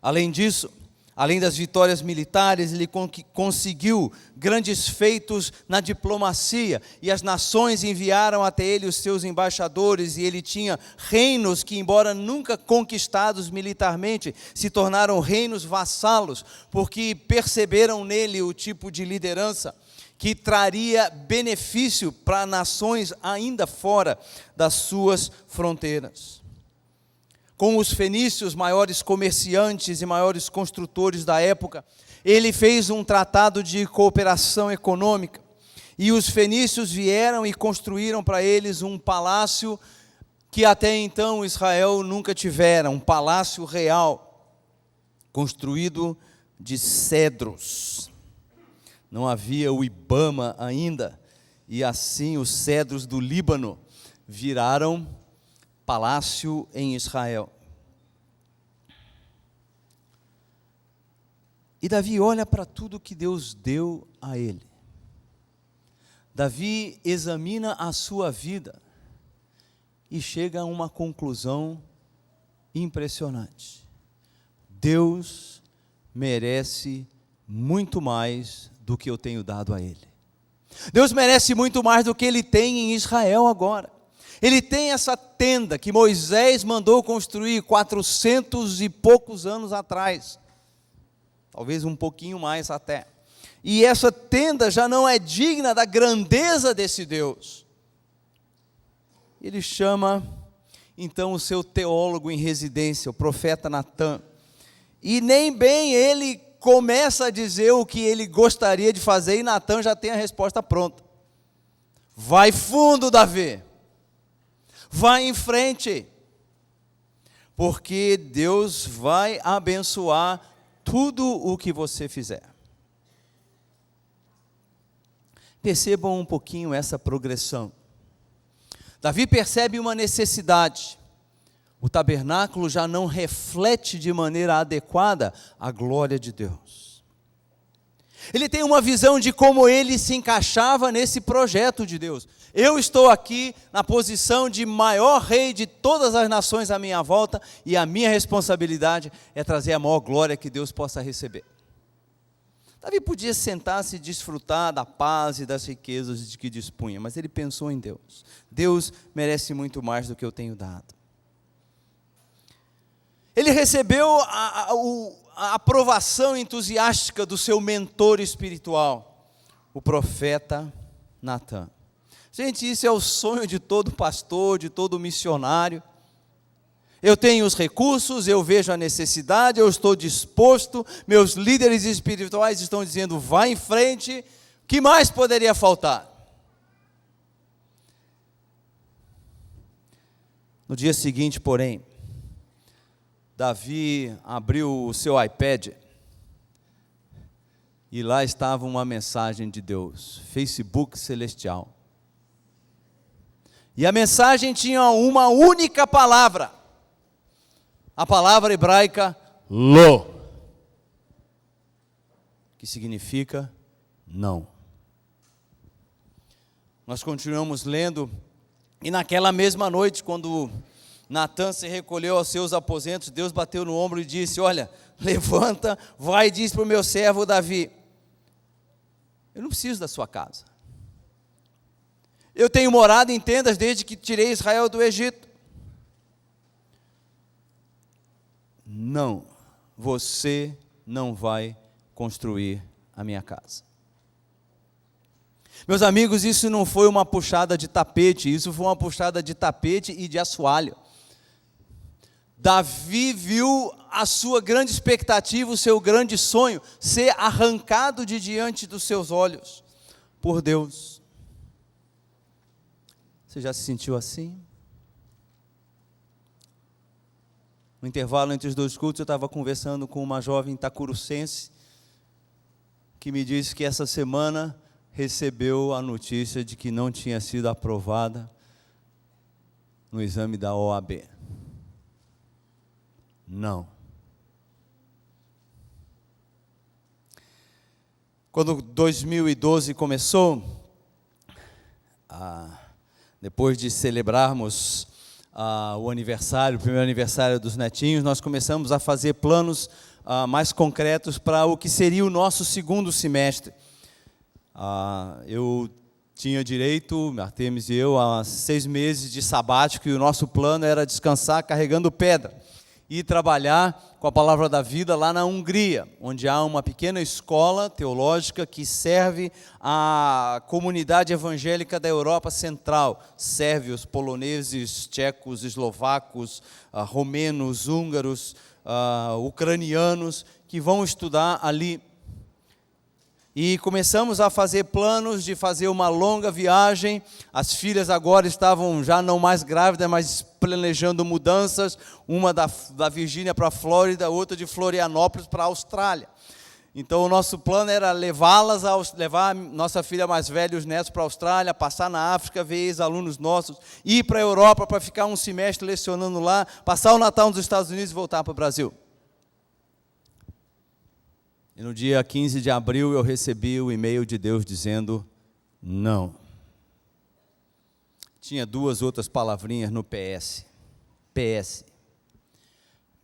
Além disso, além das vitórias militares, ele conseguiu grandes feitos na diplomacia, e as nações enviaram até ele os seus embaixadores, e ele tinha reinos que, embora nunca conquistados militarmente, se tornaram reinos vassalos, porque perceberam nele o tipo de liderança que traria benefício para nações ainda fora das suas fronteiras. Com os fenícios, maiores comerciantes e maiores construtores da época, ele fez um tratado de cooperação econômica, e os fenícios vieram e construíram para eles um palácio que até então Israel nunca tivera, um palácio real, construído de cedros. não havia o Ibama ainda, e assim os cedros do Líbano viraram palácio em Israel. E Davi olha para tudo que Deus deu a ele. Davi examina a sua vida e chega a uma conclusão impressionante. Deus merece muito mais do que eu tenho dado a ele. Deus merece muito mais do que ele tem em Israel agora. Ele tem essa tenda que Moisés mandou construir 400 e poucos anos atrás. Talvez um pouquinho mais até. E essa tenda já não é digna da grandeza desse Deus. Ele chama, então, o seu teólogo em residência, o profeta Natã. E nem bem ele começa a dizer o que ele gostaria de fazer, e Natã já tem a resposta pronta. Vai fundo, Davi. Vai em frente. Porque Deus vai abençoar tudo o que você fizer. Percebam um pouquinho essa progressão. Davi percebe uma necessidade. O tabernáculo já não reflete de maneira adequada a glória de Deus. Ele tem uma visão de como ele se encaixava nesse projeto de Deus. Eu estou aqui na posição de maior rei de todas as nações à minha volta, e a minha responsabilidade é trazer a maior glória que Deus possa receber. Davi podia sentar-se e desfrutar da paz e das riquezas de que dispunha, mas ele pensou em Deus. Deus merece muito mais do que eu tenho dado. Ele recebeu a aprovação entusiástica do seu mentor espiritual, o profeta Natã. Gente, isso é o sonho de todo pastor, de todo missionário. Eu tenho os recursos, eu vejo a necessidade, eu estou disposto, meus líderes espirituais estão dizendo, vá em frente, o que mais poderia faltar? No dia seguinte, porém, Davi abriu o seu iPad e lá estava uma mensagem de Deus, Facebook Celestial. E a mensagem tinha uma única palavra, a palavra hebraica lo, que significa não. Nós continuamos lendo, e naquela mesma noite, quando Natã se recolheu aos seus aposentos, Deus bateu no ombro e disse, olha, levanta, vai e diz para o meu servo Davi, eu não preciso da sua casa. Eu tenho morado em tendas desde que tirei Israel do Egito. Não, você não vai construir a minha casa. Meus amigos, isso não foi uma puxada de tapete, isso foi uma puxada de tapete e de assoalho. Davi viu a sua grande expectativa, o seu grande sonho, ser arrancado de diante dos seus olhos por Deus. Você já se sentiu assim? No intervalo entre os dois cultos, eu estava conversando com uma jovem itacurucense, que me disse que essa semana recebeu a notícia de que não tinha sido aprovada no exame da OAB. Não. Quando 2012 começou, depois de celebrarmos o aniversário, o primeiro aniversário dos netinhos, nós começamos a fazer planos mais concretos para o que seria o nosso segundo semestre. Eu tinha direito, Artemis e eu, a 6 meses de sabático, e o nosso plano era descansar carregando pedra e trabalhar com a Palavra da Vida lá na Hungria, onde há uma pequena escola teológica que serve a comunidade evangélica da Europa Central, sérvios, poloneses, tchecos, eslovacos, romenos, húngaros, ucranianos, que vão estudar ali. E começamos a fazer planos de fazer uma longa viagem. As filhas agora estavam já não mais grávidas, mas planejando mudanças. Uma da Virgínia para a Flórida, outra de Florianópolis para a Austrália. Então o nosso plano era levar nossa filha mais velha e os netos para a Austrália, passar na África, ver ex-alunos nossos, ir para a Europa para ficar um semestre lecionando lá, passar o Natal nos Estados Unidos e voltar para o Brasil. E no dia 15 de abril eu recebi o e-mail de Deus dizendo não. Tinha 2 outras palavrinhas no PS. PS.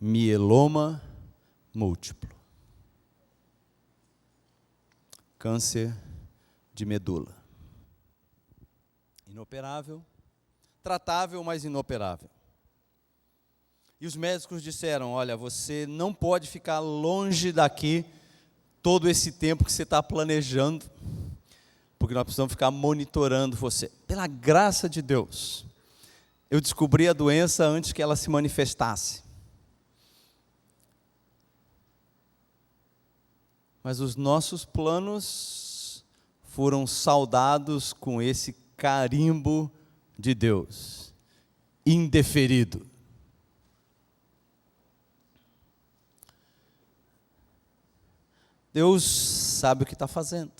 Mieloma múltiplo. Câncer de medula. Inoperável, tratável, mas inoperável. E os médicos disseram, olha, você não pode ficar longe daqui todo esse tempo que você está planejando, porque nós precisamos ficar monitorando você. Pela graça de Deus, eu descobri a doença antes que ela se manifestasse. Mas os nossos planos foram saudados com esse carimbo de Deus, indeferido. Deus sabe o que está fazendo.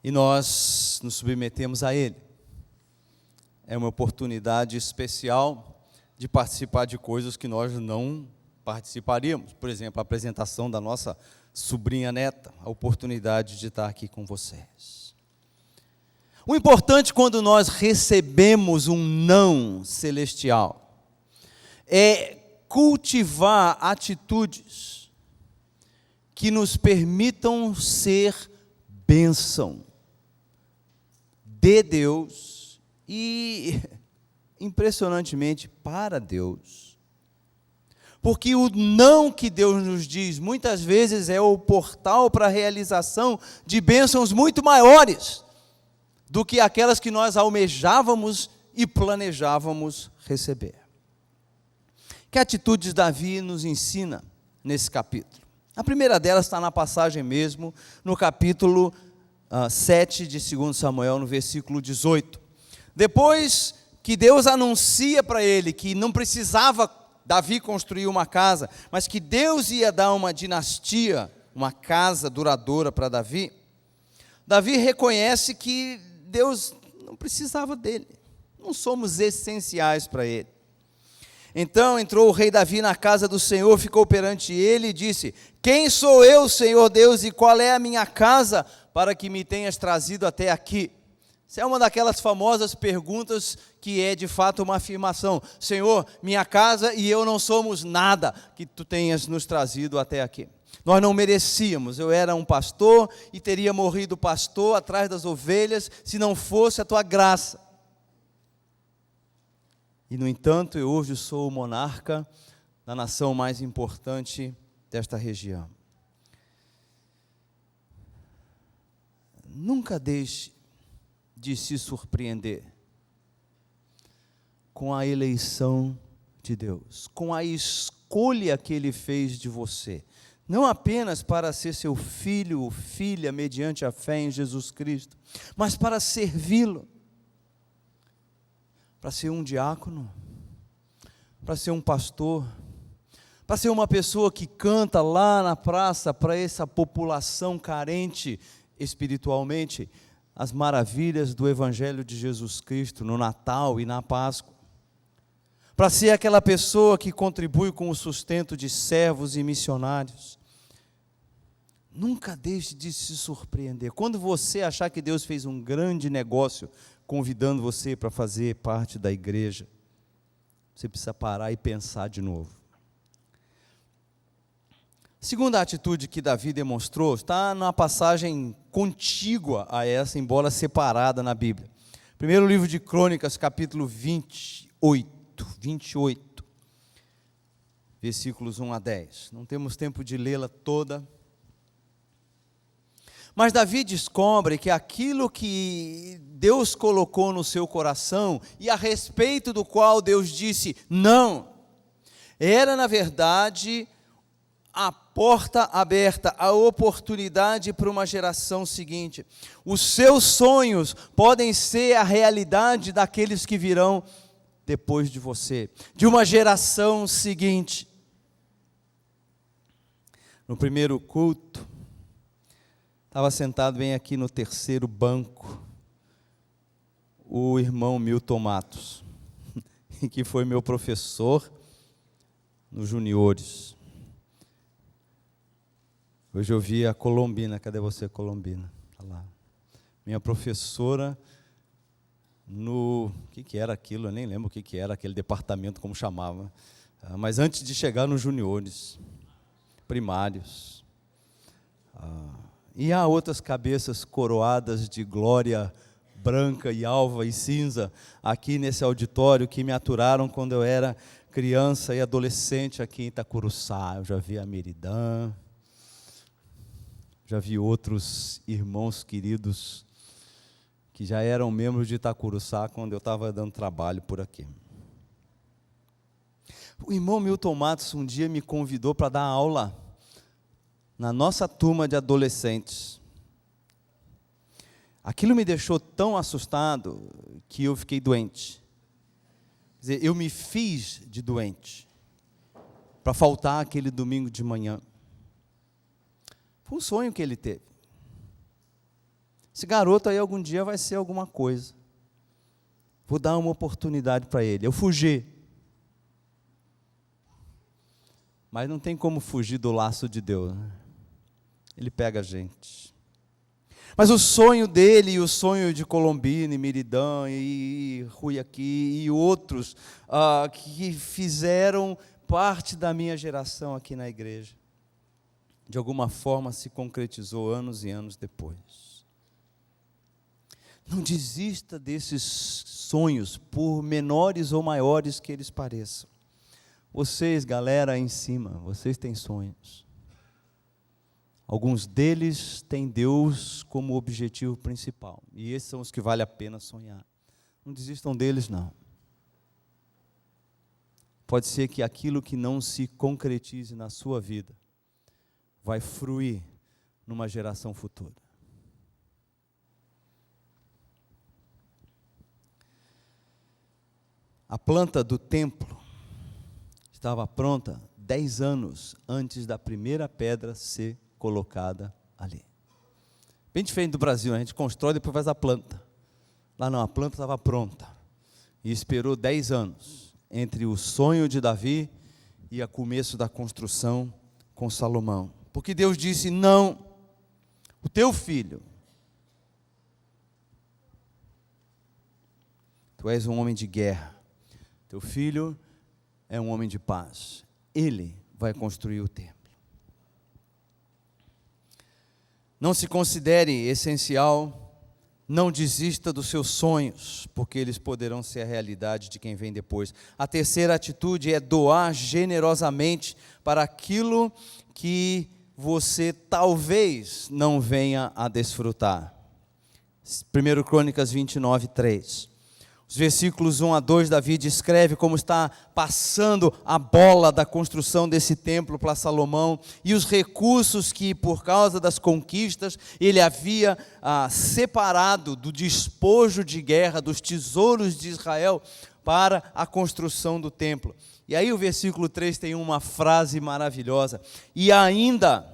E nós nos submetemos a Ele. É uma oportunidade especial de participar de coisas que nós não participaríamos. Por exemplo, a apresentação da nossa sobrinha neta, a oportunidade de estar aqui com vocês. O importante quando nós recebemos um não celestial é cultivar atitudes que nos permitam ser bênção de Deus e, impressionantemente, para Deus. Porque o não que Deus nos diz, muitas vezes é o portal para a realização de bênçãos muito maiores do que aquelas que nós almejávamos e planejávamos receber. Que atitudes Davi nos ensina nesse capítulo? A primeira delas está na passagem mesmo, no capítulo 7 de 2 Samuel, no versículo 18. Depois que Deus anuncia para ele que não precisava Davi construir uma casa, mas que Deus ia dar uma dinastia, uma casa duradoura para Davi, Davi reconhece que Deus não precisava dele, não somos essenciais para ele. Então entrou o rei Davi na casa do Senhor, ficou perante ele e disse: quem sou eu, Senhor Deus, e qual é a minha casa para que me tenhas trazido até aqui? Essa é uma daquelas famosas perguntas que é de fato uma afirmação. Senhor, minha casa e eu não somos nada que tu tenhas nos trazido até aqui. Nós não merecíamos, eu era um pastor e teria morrido pastor atrás das ovelhas se não fosse a tua graça. E no entanto, eu hoje sou o monarca da nação mais importante desta região. Nunca deixe de se surpreender com a eleição de Deus, com a escolha que Ele fez de você, não apenas para ser seu filho ou filha mediante a fé em Jesus Cristo, mas para servi-lo, para ser um diácono, para ser um pastor, para ser uma pessoa que canta lá na praça para essa população carente espiritualmente, as maravilhas do Evangelho de Jesus Cristo no Natal e na Páscoa, para ser aquela pessoa que contribui com o sustento de servos e missionários. Nunca deixe de se surpreender. Quando você achar que Deus fez um grande negócio convidando você para fazer parte da igreja, você precisa parar e pensar de novo. Segunda atitude que Davi demonstrou está na passagem contígua a essa, embora separada na Bíblia. Primeiro livro de Crônicas, capítulo 28, versículos 1 a 10. Não temos tempo de lê-la toda. Mas Davi descobre que aquilo que Deus colocou no seu coração e a respeito do qual Deus disse não, era na verdade a porta aberta, a oportunidade para uma geração seguinte. Os seus sonhos podem ser a realidade daqueles que virão depois de você, de uma geração seguinte. No primeiro culto, estava sentado bem aqui no terceiro banco, o irmão Milton Matos, que foi meu professor nos juniores. Hoje eu vi a Colombina, cadê você, Colombina? Tá lá. Minha professora no... O que era aquilo? Eu nem lembro o que era aquele departamento, como chamava. Mas antes de chegar nos juniores, primários. E há outras cabeças coroadas de glória branca e alva e cinza aqui nesse auditório que me aturaram quando eu era criança e adolescente aqui em Itacuruçá. Eu já vi a Meridã, já vi outros irmãos queridos que já eram membros de Itacuruçá quando eu estava dando trabalho por aqui. O irmão Milton Matos um dia me convidou para dar aula na nossa turma de adolescentes. Aquilo me deixou tão assustado que eu fiquei doente. Quer dizer, eu me fiz de doente para faltar aquele domingo de manhã. Foi um sonho que ele teve. Esse garoto aí algum dia vai ser alguma coisa. Vou dar uma oportunidade para ele. Eu fugi. Mas não tem como fugir do laço de Deus, né? Ele pega a gente. Mas o sonho dele, e o sonho de Colombina, e Miridã, e Rui aqui, e outros, que fizeram parte da minha geração aqui na igreja, de alguma forma se concretizou anos e anos depois. Não desista desses sonhos, por menores ou maiores que eles pareçam. Vocês, galera aí em cima, vocês têm sonhos. Alguns deles têm Deus como objetivo principal. E esses são os que vale a pena sonhar. Não desistam deles, não. Pode ser que aquilo que não se concretize na sua vida vai fruir numa geração futura. A planta do templo estava pronta 10 anos antes da primeira pedra ser colocada ali. Bem diferente do Brasil, a gente constrói e depois faz a planta. Lá não, a planta estava pronta. E esperou 10 anos entre o sonho de Davi e o começo da construção com Salomão. Porque Deus disse, não, o teu filho, tu és um homem de guerra, teu filho é um homem de paz, ele vai construir o templo. Não se considere essencial, não desista dos seus sonhos, porque eles poderão ser a realidade de quem vem depois. A terceira atitude é doar generosamente para aquilo que você talvez não venha a desfrutar. 1 Crônicas 29, 3. Os versículos 1 a 2, Davi descreve como está passando a bola da construção desse templo para Salomão e os recursos que, por causa das conquistas, ele havia separado do despojo de guerra, dos tesouros de Israel, para a construção do templo. E aí o versículo 3 tem uma frase maravilhosa. E ainda,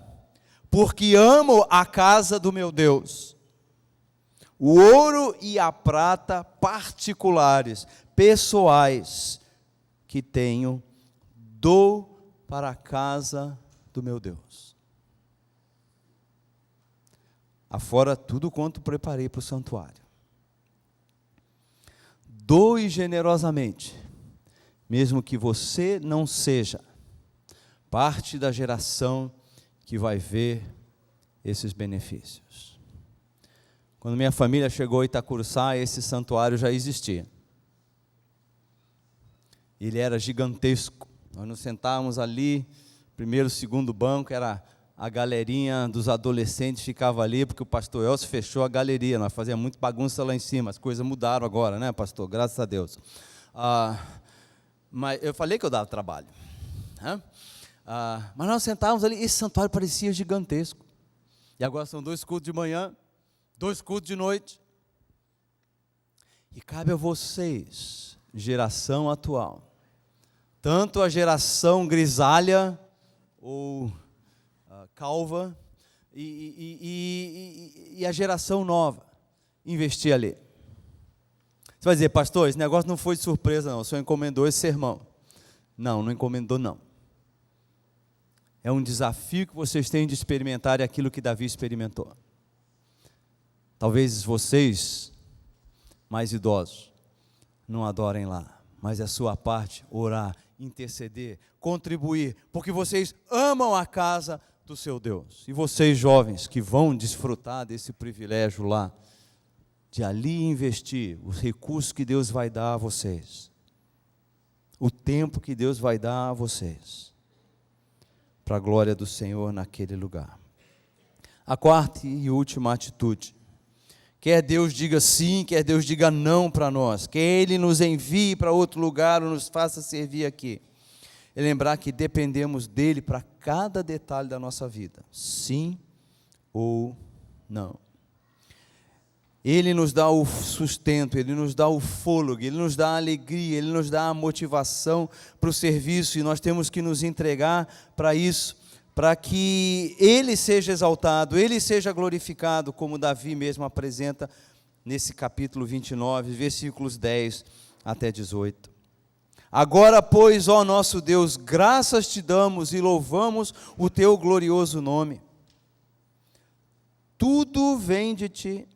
porque amo a casa do meu Deus, o ouro e a prata particulares, pessoais, que tenho, dou para a casa do meu Deus. Afora tudo quanto preparei para o santuário. Doe generosamente, mesmo que você não seja parte da geração que vai ver esses benefícios. Quando minha família chegou a Itacuruçá, esse santuário já existia. Ele era gigantesco. Nós nos sentávamos ali, primeiro, segundo banco, era a galerinha dos adolescentes ficava ali, porque o pastor Elcio fechou a galeria, nós fazíamos muito bagunça lá em cima, as coisas mudaram agora, né, pastor? Graças a Deus. Mas eu falei que eu dava trabalho. Né? Mas nós sentávamos ali, esse santuário parecia gigantesco. E agora são 2 cultos de manhã, 2 cultos de noite. E cabe a vocês, geração atual, tanto a geração grisalha ou calva e a geração nova investir ali. Você vai dizer, pastor, esse negócio não foi de surpresa não, o senhor encomendou esse sermão. Não, não encomendou não. É um desafio que vocês têm de experimentar aquilo que Davi experimentou. Talvez vocês, mais idosos, não adorem lá, mas é sua parte orar, interceder, contribuir, porque vocês amam a casa do seu Deus. E vocês jovens que vão desfrutar desse privilégio lá, de ali investir os recursos que Deus vai dar a vocês, o tempo que Deus vai dar a vocês, para a glória do Senhor naquele lugar. A quarta e última atitude, quer Deus diga sim, quer Deus diga não para nós, quer Ele nos envie para outro lugar ou nos faça servir aqui, é lembrar que dependemos dEle para cada detalhe da nossa vida, sim ou não. Ele nos dá o sustento, Ele nos dá o fôlego, Ele nos dá a alegria, Ele nos dá a motivação para o serviço, e nós temos que nos entregar para isso, para que Ele seja exaltado, Ele seja glorificado, como Davi mesmo apresenta nesse capítulo 29, versículos 10 até 18. Agora, pois, ó nosso Deus, graças te damos e louvamos o teu glorioso nome. Tudo vem de ti.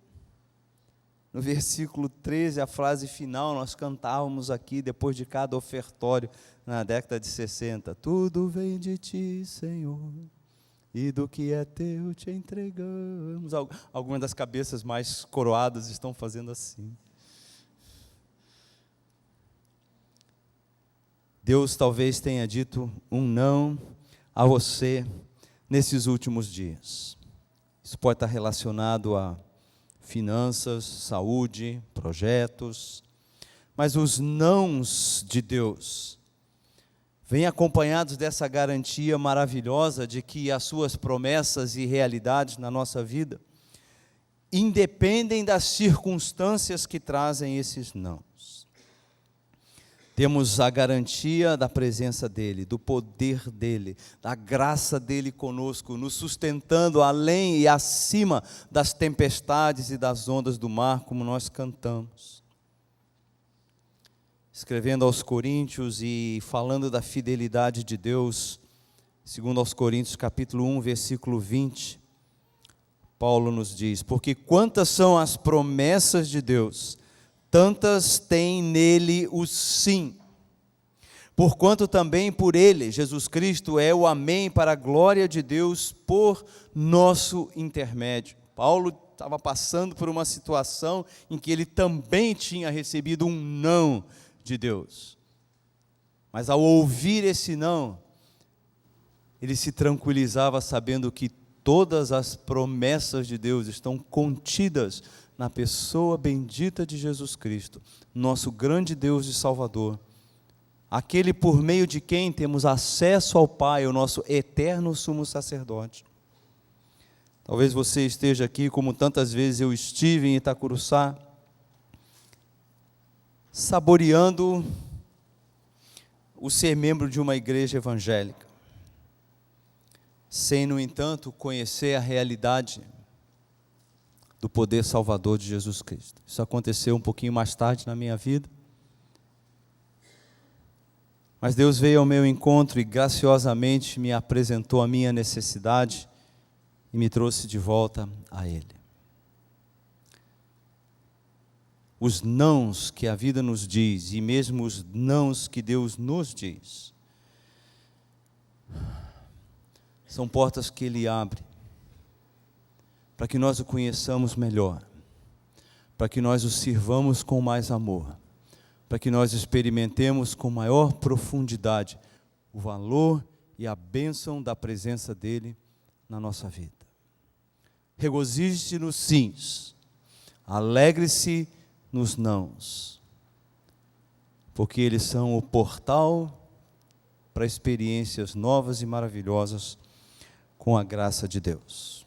No versículo 13, a frase final, nós cantávamos aqui, depois de cada ofertório, na década de 60. Tudo vem de ti, Senhor, e do que é teu te entregamos. Algumas das cabeças mais coroadas estão fazendo assim. Deus talvez tenha dito um não a você nesses últimos dias. Isso pode estar relacionado a finanças, saúde, projetos, mas os nãos de Deus vêm acompanhados dessa garantia maravilhosa de que as suas promessas e realidades na nossa vida independem das circunstâncias que trazem esses nãos. Temos a garantia da presença dEle, do poder dEle, da graça dEle conosco, nos sustentando além e acima das tempestades e das ondas do mar, como nós cantamos. Escrevendo aos Coríntios e falando da fidelidade de Deus, segundo aos Coríntios capítulo 1, versículo 20, Paulo nos diz, porque quantas são as promessas de Deus, tantas tem nele o sim, porquanto também por ele, Jesus Cristo, é o amém para a glória de Deus por nosso intermédio. Paulo estava passando por uma situação em que ele também tinha recebido um não de Deus, mas ao ouvir esse não, ele se tranquilizava sabendo que todas as promessas de Deus estão contidas na pessoa bendita de Jesus Cristo, nosso grande Deus e Salvador, aquele por meio de quem temos acesso ao Pai, o nosso eterno sumo sacerdote. Talvez você esteja aqui, como tantas vezes eu estive em Itacuruçá, saboreando o ser membro de uma igreja evangélica, sem, no entanto, conhecer a realidade do poder salvador de Jesus Cristo. Isso aconteceu um pouquinho mais tarde na minha vida, mas Deus veio ao meu encontro e graciosamente me apresentou a minha necessidade e me trouxe de volta a Ele. Os nãos que a vida nos diz, e mesmo os nãos que Deus nos diz, são portas que Ele abre, para que nós o conheçamos melhor, para que nós o sirvamos com mais amor, para que nós experimentemos com maior profundidade o valor e a bênção da presença dEle na nossa vida. Regozije-se nos sims, alegre-se nos nãos, porque eles são o portal para experiências novas e maravilhosas com a graça de Deus.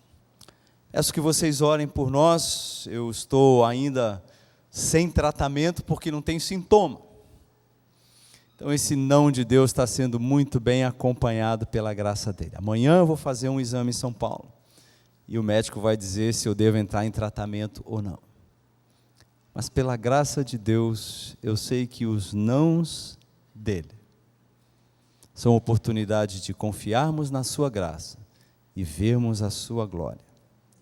Peço que vocês orem por nós. Eu estou ainda sem tratamento porque não tem sintoma. Então esse não de Deus está sendo muito bem acompanhado pela graça dele. Amanhã eu vou fazer um exame em São Paulo e o médico vai dizer se eu devo entrar em tratamento ou não. Mas pela graça de Deus, eu sei que os nãos dele são oportunidade de confiarmos na sua graça e vermos a sua glória,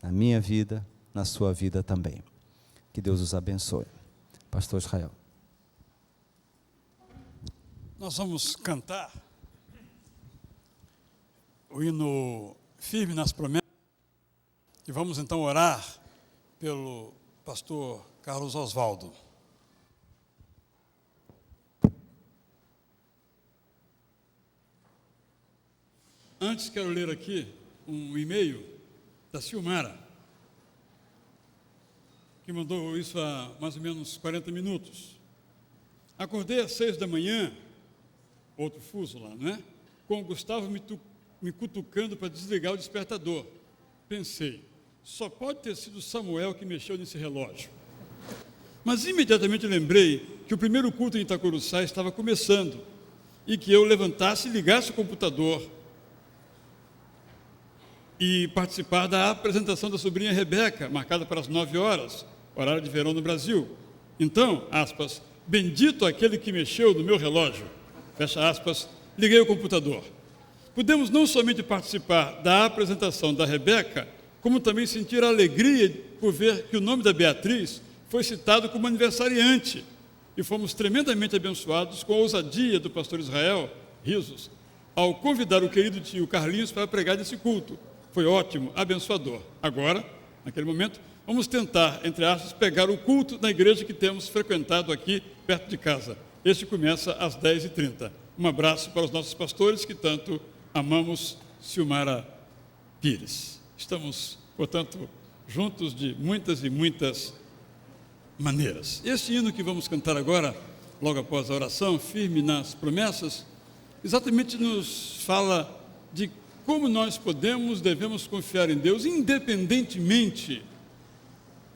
na minha vida, na sua vida também. Que Deus os abençoe. Pastor Israel. Nós vamos cantar o hino Firme nas Promessas e vamos então orar pelo pastor Carlos Oswaldo. Antes quero ler aqui um e-mail da Silmara, que mandou isso há mais ou menos 40 minutos. Acordei às 6 da manhã, outro fuso lá, não é? Com o Gustavo me cutucando para desligar o despertador. Pensei, só pode ter sido Samuel que mexeu nesse relógio. Mas imediatamente lembrei que o primeiro culto em Itacuruçá estava começando e que eu levantasse e ligasse o computador e participar da apresentação da sobrinha Rebeca, marcada para as 9 horas, horário de verão no Brasil. Então, aspas, bendito aquele que mexeu no meu relógio, fecha aspas, liguei o computador. Pudemos não somente participar da apresentação da Rebeca, como também sentir a alegria por ver que o nome da Beatriz foi citado como aniversariante, e fomos tremendamente abençoados com a ousadia do pastor Israel, risos, ao convidar o querido tio Carlinhos para pregar nesse culto. Foi ótimo, abençoador. Agora, naquele momento, vamos tentar, entre aspas, pegar o culto na igreja que temos frequentado aqui perto de casa. Este começa às 10h30. Um abraço para os nossos pastores que tanto amamos, Silmara Pires. Estamos, portanto, juntos de muitas e muitas maneiras. Este hino que vamos cantar agora, logo após a oração, Firme nas Promessas, exatamente nos fala de como nós devemos confiar em Deus, independentemente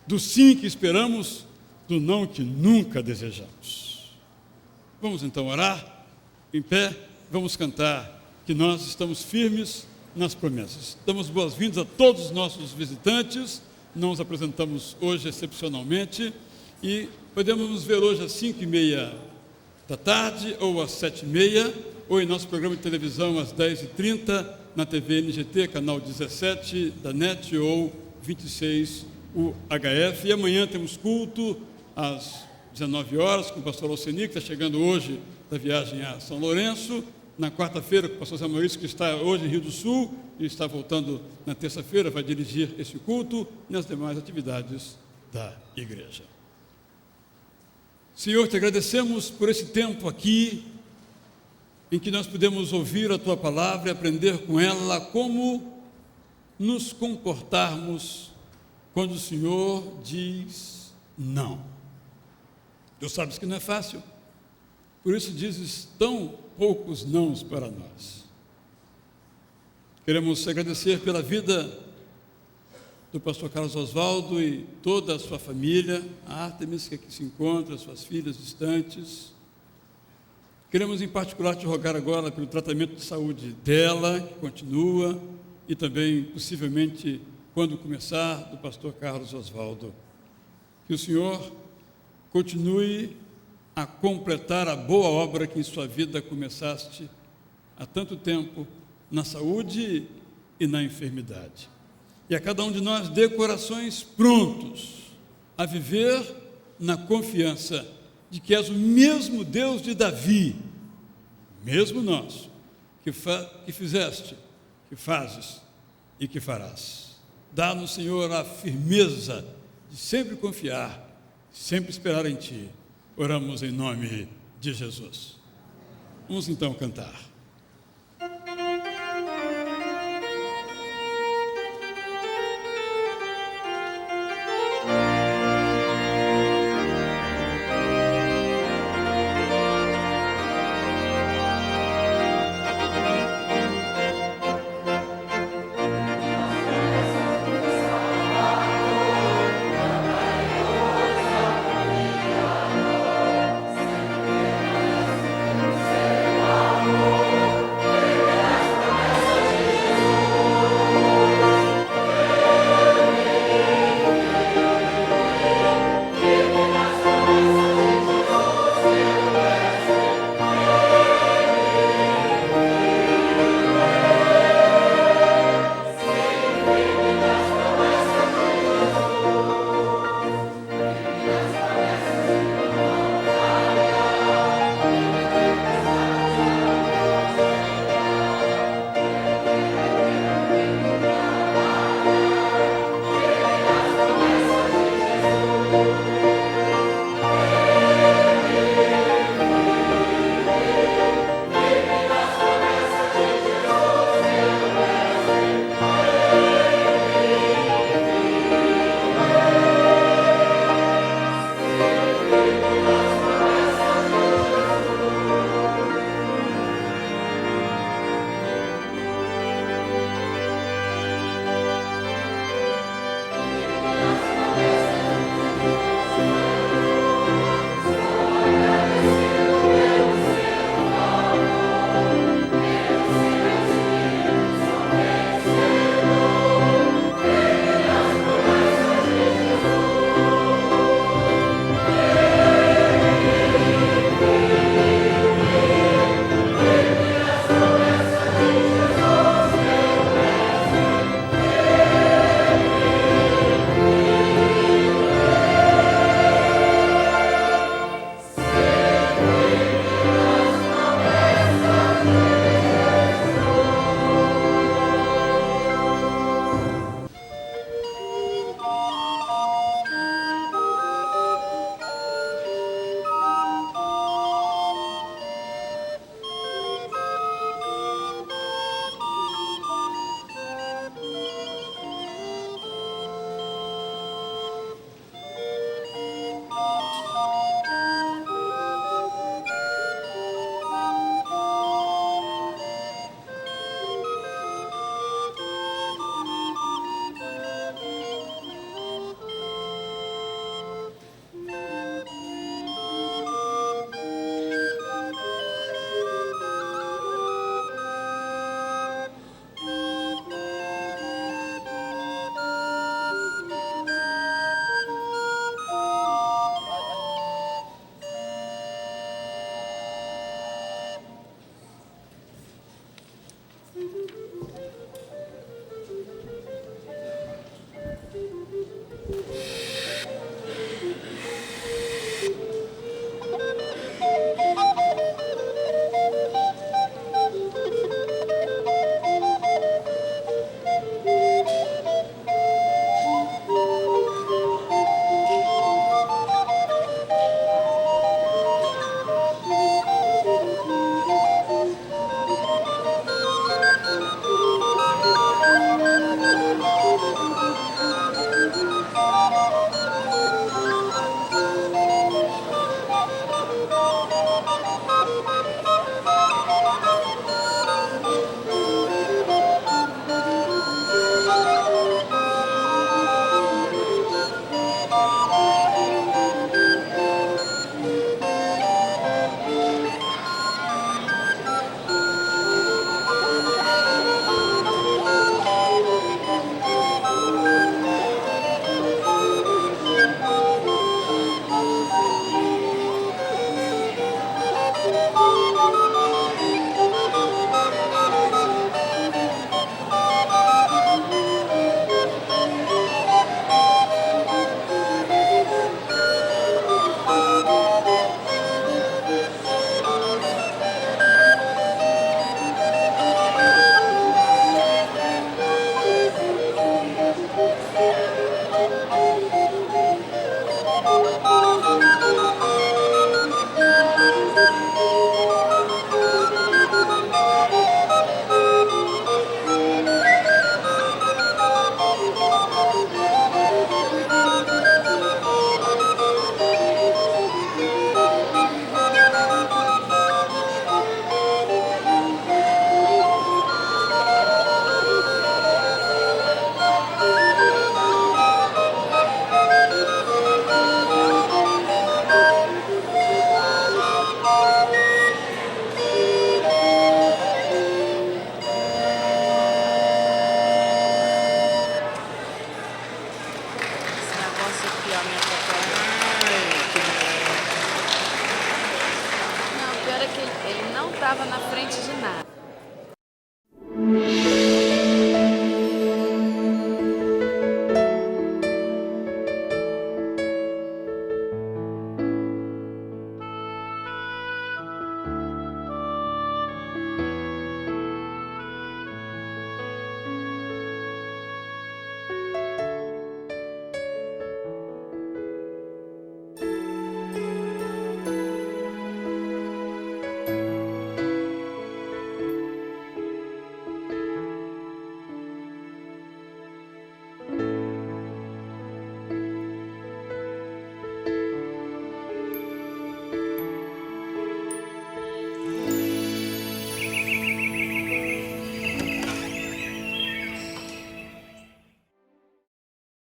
do sim que esperamos, do não que nunca desejamos. Vamos então orar, em pé, vamos cantar que nós estamos firmes nas promessas. Damos boas-vindas a todos os nossos visitantes, não os apresentamos hoje excepcionalmente, e podemos nos ver hoje às 5h30 da tarde, ou às 7h30, ou em nosso programa de televisão às 10h30, na TV NGT, canal 17 da NET, ou 26 UHF. E amanhã temos culto às 19 horas com o pastor Alceni, que está chegando hoje da viagem a São Lourenço. Na quarta-feira, com o pastor Zé Maurício, que está hoje em Rio do Sul, e está voltando na terça-feira, vai dirigir esse culto e as demais atividades da igreja. Senhor, te agradecemos por esse tempo aqui, em que nós podemos ouvir a Tua palavra e aprender com ela como nos comportarmos quando o Senhor diz não. Tu sabes que não é fácil, por isso dizes tão poucos nãos para nós. Queremos agradecer pela vida do pastor Carlos Oswaldo e toda a sua família, a Artemis que aqui se encontra, suas filhas distantes. Queremos em particular te rogar agora pelo tratamento de saúde dela, que continua, e também, possivelmente, quando começar, do pastor Carlos Oswaldo. Que o Senhor continue a completar a boa obra que em sua vida começaste há tanto tempo, na saúde e na enfermidade. E a cada um de nós dê corações prontos a viver na confiança de que és o mesmo Deus de Davi, mesmo nosso, que fizeste, que fazes e que farás. Dá-nos, Senhor, a firmeza de sempre confiar, sempre esperar em Ti. Oramos em nome de Jesus. Vamos então cantar. Senhor, estava na frente de nada.